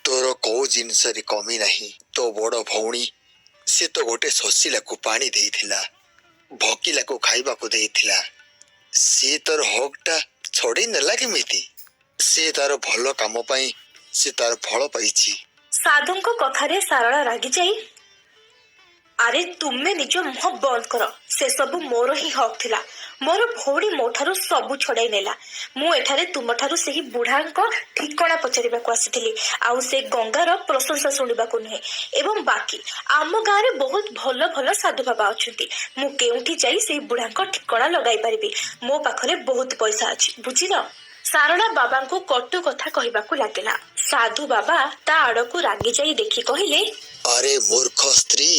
ତୋର କୋଉ ଜିନିଷରେ କମି ନାହିଁ। ତୋ ବଡ ଭଉଣୀ, ସେ ତ ଗୋଟେ ଶୋଷିଲାକୁ ପାଣି ଦେଇଥିଲା, ଭୋକିଲାକୁ ଖାଇବାକୁ ଦେଇଥିଲା। ସେ ତୋର ହକ୍ ଟା ଛଡେଇ ନେଲା କେମିତି? ସେ ତାର ଭଲ କାମ ପାଇଁ ସେ ତାର ଫଳ ପାଇଛି। ସାଧୁଙ୍କ କଥାରେ ସାରଳା ରାଗିଯାଇ, ଆରେ ତୁମେ ନିଜ ମୁହଁ ବନ୍ଦ କର। ସେସବୁ ମୋର ହିଁ ହକ୍ ଥିଲା। ମୋର ଭଉଣୀ ମୋ ଠାରୁ ସବୁ ଛଡାଇ ନେଲା। ମୁଁ ଏଠାରେ ତୁମଠାରୁ ସେହି ବୁଢାଙ୍କ ଠିକଣା ପଚାରିବାକୁ ଆସିଥିଲି, ଆଉ ସେ ଗଙ୍ଗାର ପ୍ରଶଂସା ଶୁଣିବାକୁ ନୁହେଁ। ଏବଂ ବାକି ଆମ ଗାଁରେ ବହୁତ ଭଲ ଭଲ ସାଧୁ ବାବା ଅଛନ୍ତି। ମୁଁ କେଉଁଠି ଯାଇ ସେଇ ବୁଢାଙ୍କ ଠିକଣା ଲଗାଇ ପାରିବି? ମୋ ପାଖରେ ବହୁତ ପଇସା ଅଛି, ବୁଝିଲ? ସାରଳା ବାବାଙ୍କୁ କଟୁ କଥା କହିବାକୁ ଲାଗିଲା। ସାଧୁ ବାବା ତା ଆଡକୁ ରାଗି ଯାଇ ଦେଖି କହିଲେ, ଆରେ ମୂର୍ଖ ସ୍ତ୍ରୀ,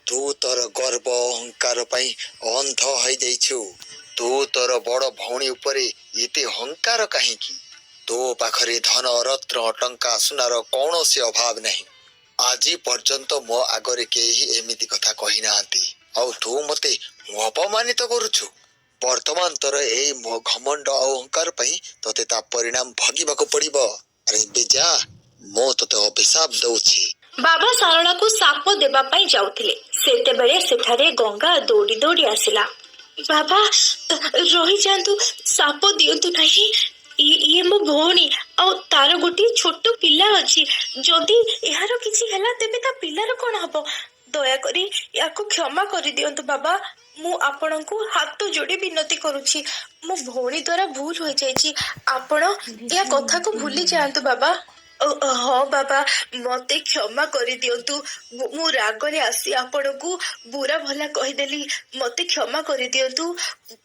ତୁ ତୋର ଗର୍ବ ଅହଙ୍କାର ପାଇଁ ଅନ୍ଧ ହୋଇଯାଇଛୁ। ତୁ ତୋର ବଡ ଭଉଣୀ ଉପରେ ଏତେ ଅହଙ୍କାର କାହିଁକି? ତୋ ପାଖରେ ଧନ ରତ୍ନ ଟଙ୍କା ସୁନାର କୌଣସି ଅଭାବ ନାହିଁ। ଆଜି ପର୍ଯ୍ୟନ୍ତ ମୋ ଆଗରେ କେହି ଏମିତି କଥା କହିନାହାନ୍ତି, ଆଉ ତୁ ମତେ ଅପମାନିତ କରୁଛୁ। ବର୍ତ୍ତମାନ ତୋର ଏଇ ମୋ ଘମଣ୍ଡ ଆଉ ଅହଙ୍କାର ପାଇଁ ତତେ ତା ପରିଣାମ ଭୋଗିବାକୁ ପଡିବ। ଆରେ ଏବେ ଯା, ମୁଁ ତତେ ଅଭିଶାପ ଦଉଛି। ବାବା ଶାରଳାକୁ ସାପ ଦେବା ପାଇଁ ଯାଉଥିଲେ, ସେତେବେଳେ ସେଠାରେ ଗଙ୍ଗା ଦୌଡ଼ି ଦୌଡ଼ି ଆସିଲା। ବାବା ରହିଯାଆନ୍ତୁ, ସାପ ଦିଅନ୍ତୁ ନାହିଁ। ଇଏ ମୋ ଭଉଣୀ, ଆଉ ତାର ଗୋଟିଏ ଛୋଟ ପିଲା ଅଛି। ଯଦି ଏହାର କିଛି ହେଲା ତେବେ ତା ପିଲାର କଣ ହବ? ଦୟାକରି ୟାକୁ କ୍ଷମା କରିଦିଅନ୍ତୁ ବାବା। ମୁଁ ଆପଣଙ୍କୁ ହାତ ଯୋଡ଼ି ବିନତି କରୁଛି। ମୋ ଭଉଣୀ ଦ୍ୱାରା ଭୁଲ ହୋଇଯାଇଛି। ଆପଣ ଏହା କଥାକୁ ଭୁଲି ଯାଆନ୍ତୁ ବାବା। ହଁ ବାବା, ମତେ କ୍ଷମା କରିଦିଅନ୍ତୁ। ମୁଁ ରାଗରେ ଆସି ଆପଣଙ୍କୁ ବୁରା ଭଲା କହିଦେଲି। ମତେ କ୍ଷମା କରିଦିଅନ୍ତୁ।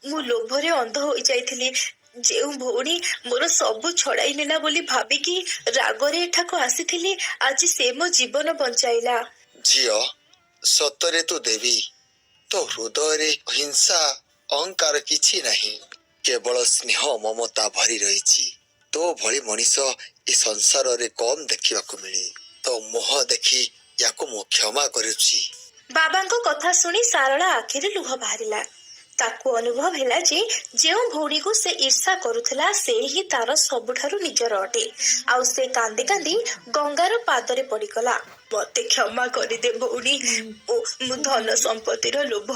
ମୁଁ ଲୋଭରେ ଅନ୍ଧ ହୋଇଯାଇଥିଲି। ଯେଉଁ ଭଉଣୀ ମୋର ସବୁ ଛଡ଼ାଇ ନେଲା ବୋଲି ଭାବିକି ରାଗରେ ଏଠାକୁ ଆସିଥିଲି, ଆଜି ସେ ମୋ ଜୀବନ ବଞ୍ଚାଇଲା। ଝିଅ, ସତରେ ତୁ ଦେବୀ। ତୋ ହୃଦୟରେ ହିଂସା ଅହଙ୍କାର କିଛି ନାହିଁ, କେବଳ ସ୍ନେହ ମମତା ଭରି ରହିଛି। ତୋ ଭଳି ମଣିଷ ଏ ସଂସାରରେ କମ୍ ଦେଖିବାକୁ ମିଳେ। ତୋ ମୁହଁ ଦେଖି ୟାକୁ ମୁଁ କ୍ଷମା କରୁଛି। ବାବାଙ୍କ କଥା ଶୁଣି ଶାରଳା ଆଖିରେ ଲୁହ ବାହାରିଲା। ତାକୁ ଅନୁଭବ ହେଲା ଯେ ଯେଉଁ ଭଉଣୀକୁ ସେ ଈର୍ଷା କରୁଥିଲା ସେ ହିଁ ତାର ସବୁଠାରୁ ନିଜର ଅଟେ। ଆଉ ସେ କାନ୍ଦି କାନ୍ଦି ଗଙ୍ଗାର ପାଦରେ ପଡ଼ିଗଲା। ମତେ କ୍ଷମା କରିଦେ ଭଉଣୀ। ମୁଁ ଧନ ସମ୍ପତ୍ତିର ଲୋଭ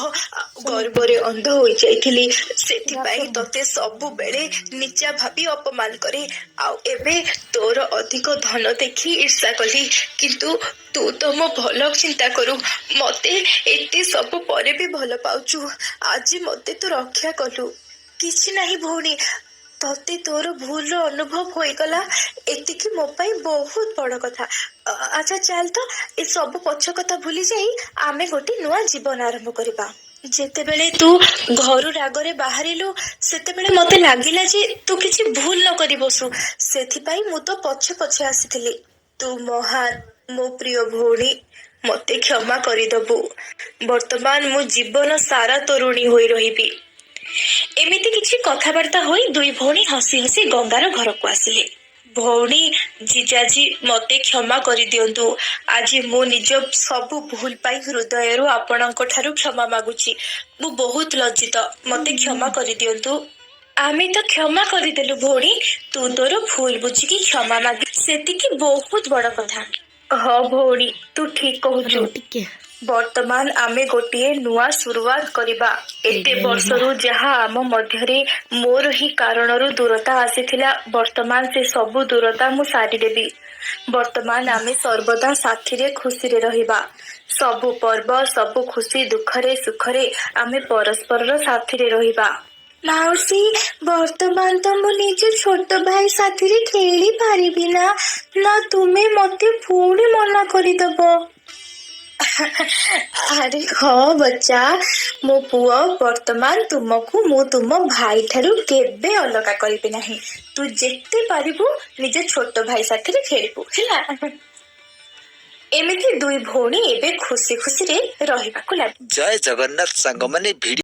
ଗର୍ବରେ ଅନ୍ଧ ହୋଇଯାଇଥିଲି। ସେଥିପାଇଁ ତତେ ସବୁବେଳେ ନିଚା ଭାବି ଅପମାନ କରେ। ଆଉ ଏବେ ତୋର ଅଧିକ ଧନ ଦେଖି ଈର୍ଷା କଲି, କିନ୍ତୁ ତୁ ତ ମୋ ଭଲ ଚିନ୍ତା କରୁ। ମତେ ଏତେ ସବୁ ପରେ ବି ଭଲ ପାଉଛୁ। ଆଜି ମତେ ତୁ ରକ୍ଷା କଲୁ। କିଛି ନାହିଁ ଭଉଣୀ, ତତେ ତୋର ଭୁଲର ଅନୁଭବ ହୋଇଗଲା, ଏତିକି ମୋ ପାଇଁ ବହୁତ ବଡ଼ କଥା। ଆଚ୍ଛା ଚାଲ ତ, ଏ ସବୁ ପଛ କଥା ଭୁଲି ଯାଇ ଆମେ ଗୋଟେ ନୂଆ ଜୀବନ ଆରମ୍ଭ କରିବା। ଯେତେବେଳେ ତୁ ଘରୁ ରାଗରେ ବାହାରିଲୁ ସେତେବେଳେ ମତେ ଲାଗିଲା ଯେ ତୁ କିଛି ଭୁଲ ନ କରି ବସୁ। ସେଥିପାଇଁ ମୁଁ ତ ପଛେ ପଛେ ଆସିଥିଲି। ତୁ ମହାନ ମୋ ପ୍ରିୟ ଭଉଣୀ, ମତେ କ୍ଷମା କରିଦବୁ। ବର୍ତ୍ତମାନ ମୁଁ ଜୀବନ ସାରା ତୋ ଋଣୀ ହୋଇ ରହିବି। ଏମିତି କିଛି କଥାବାର୍ତ୍ତା ହୋଇ ଦୁଇ ଭଉଣୀ ହସି ହସି ଗଙ୍ଗାର ଘରକୁ ଆସିଲେ। ଭଉଣୀ, ଜିଜାଜୀ ମତେ କ୍ଷମା କରିଦିଅନ୍ତୁ। ଆଜି ମୁଁ ନିଜ ସବୁ ଭୁଲ ପାଇଁ ହୃଦୟରୁ ଆପଣଙ୍କ ଠାରୁ କ୍ଷମା ମାଗୁଛି। ମୁଁ ବହୁତ ଲଜ୍ଜିତ, ମତେ କ୍ଷମା କରିଦିଅନ୍ତୁ। ଆମେ ତ କ୍ଷମା କରିଦେଲୁ ଭଉଣୀ। ତୁ ତୋର ଭୁଲ ବୁଝିକି କ୍ଷମା ମାଗି ସେତିକି ବହୁତ ବଡ଼ କଥା। ହଁ ଭଉଣୀ, ତୁ ଠିକ କହୁଛୁ। ବର୍ତ୍ତମାନ ଆମେ ଗୋଟିଏ ନୂଆ ଶୁରୁଆତ କରିବା। ଏତେ ବର୍ଷରୁ ଯାହା ଆମ ମଧ୍ୟରେ ମୋର ହିଁ କାରଣରୁ ଦୂରତା ଆସିଥିଲା, ବର୍ତ୍ତମାନ ସେ ସବୁ ଦୂରତା ମୁଁ ସାରିଦେବି। ବର୍ତ୍ତମାନ ଆମେ ସର୍ବଦା ସାଥିରେ ଖୁସିରେ ରହିବା। ସବୁ ପର୍ବ, ସବୁ ଖୁସି ଦୁଃଖରେ ସୁଖରେ ଆମେ ପରସ୍ପରର ସାଥିରେ ରହିବା। ମାଉସୀ, ବର୍ତ୍ତମାନ ତ ମୁଁ ନିଜ ଛୋଟ ଭାଇ ସାଥିରେ ଖେଳି ପାରିବି ନା? ନା ତୁମେ ମତେ ପୁଣି ମନା କରିଦବ? ଆରେ ହଁ ବଚ୍ଚା, ମୋ ପୁଅ, ବର୍ତ୍ତମାନ ତୁମକୁ ମୁଁ ତୁମ ଭାଇ ଠାରୁ କେବେ ଅଲଗା କରିବି ନାହିଁ। ତୁ ଯେତେ ପାରିବୁ ନିଜ ଛୋଟ ଭାଇ ସାଥିରେ ଖେଳିବୁ, ହେଲା? ଏମିତି ଦୁଇ ଭଉଣୀ ଏବେ ଖୁସି ଖୁସିରେ ରହିବାକୁ ଲାଗେ। ଜୟ ଜଗନ୍ନାଥ ସାଙ୍ଗମାନେ। ଭିଡିଓ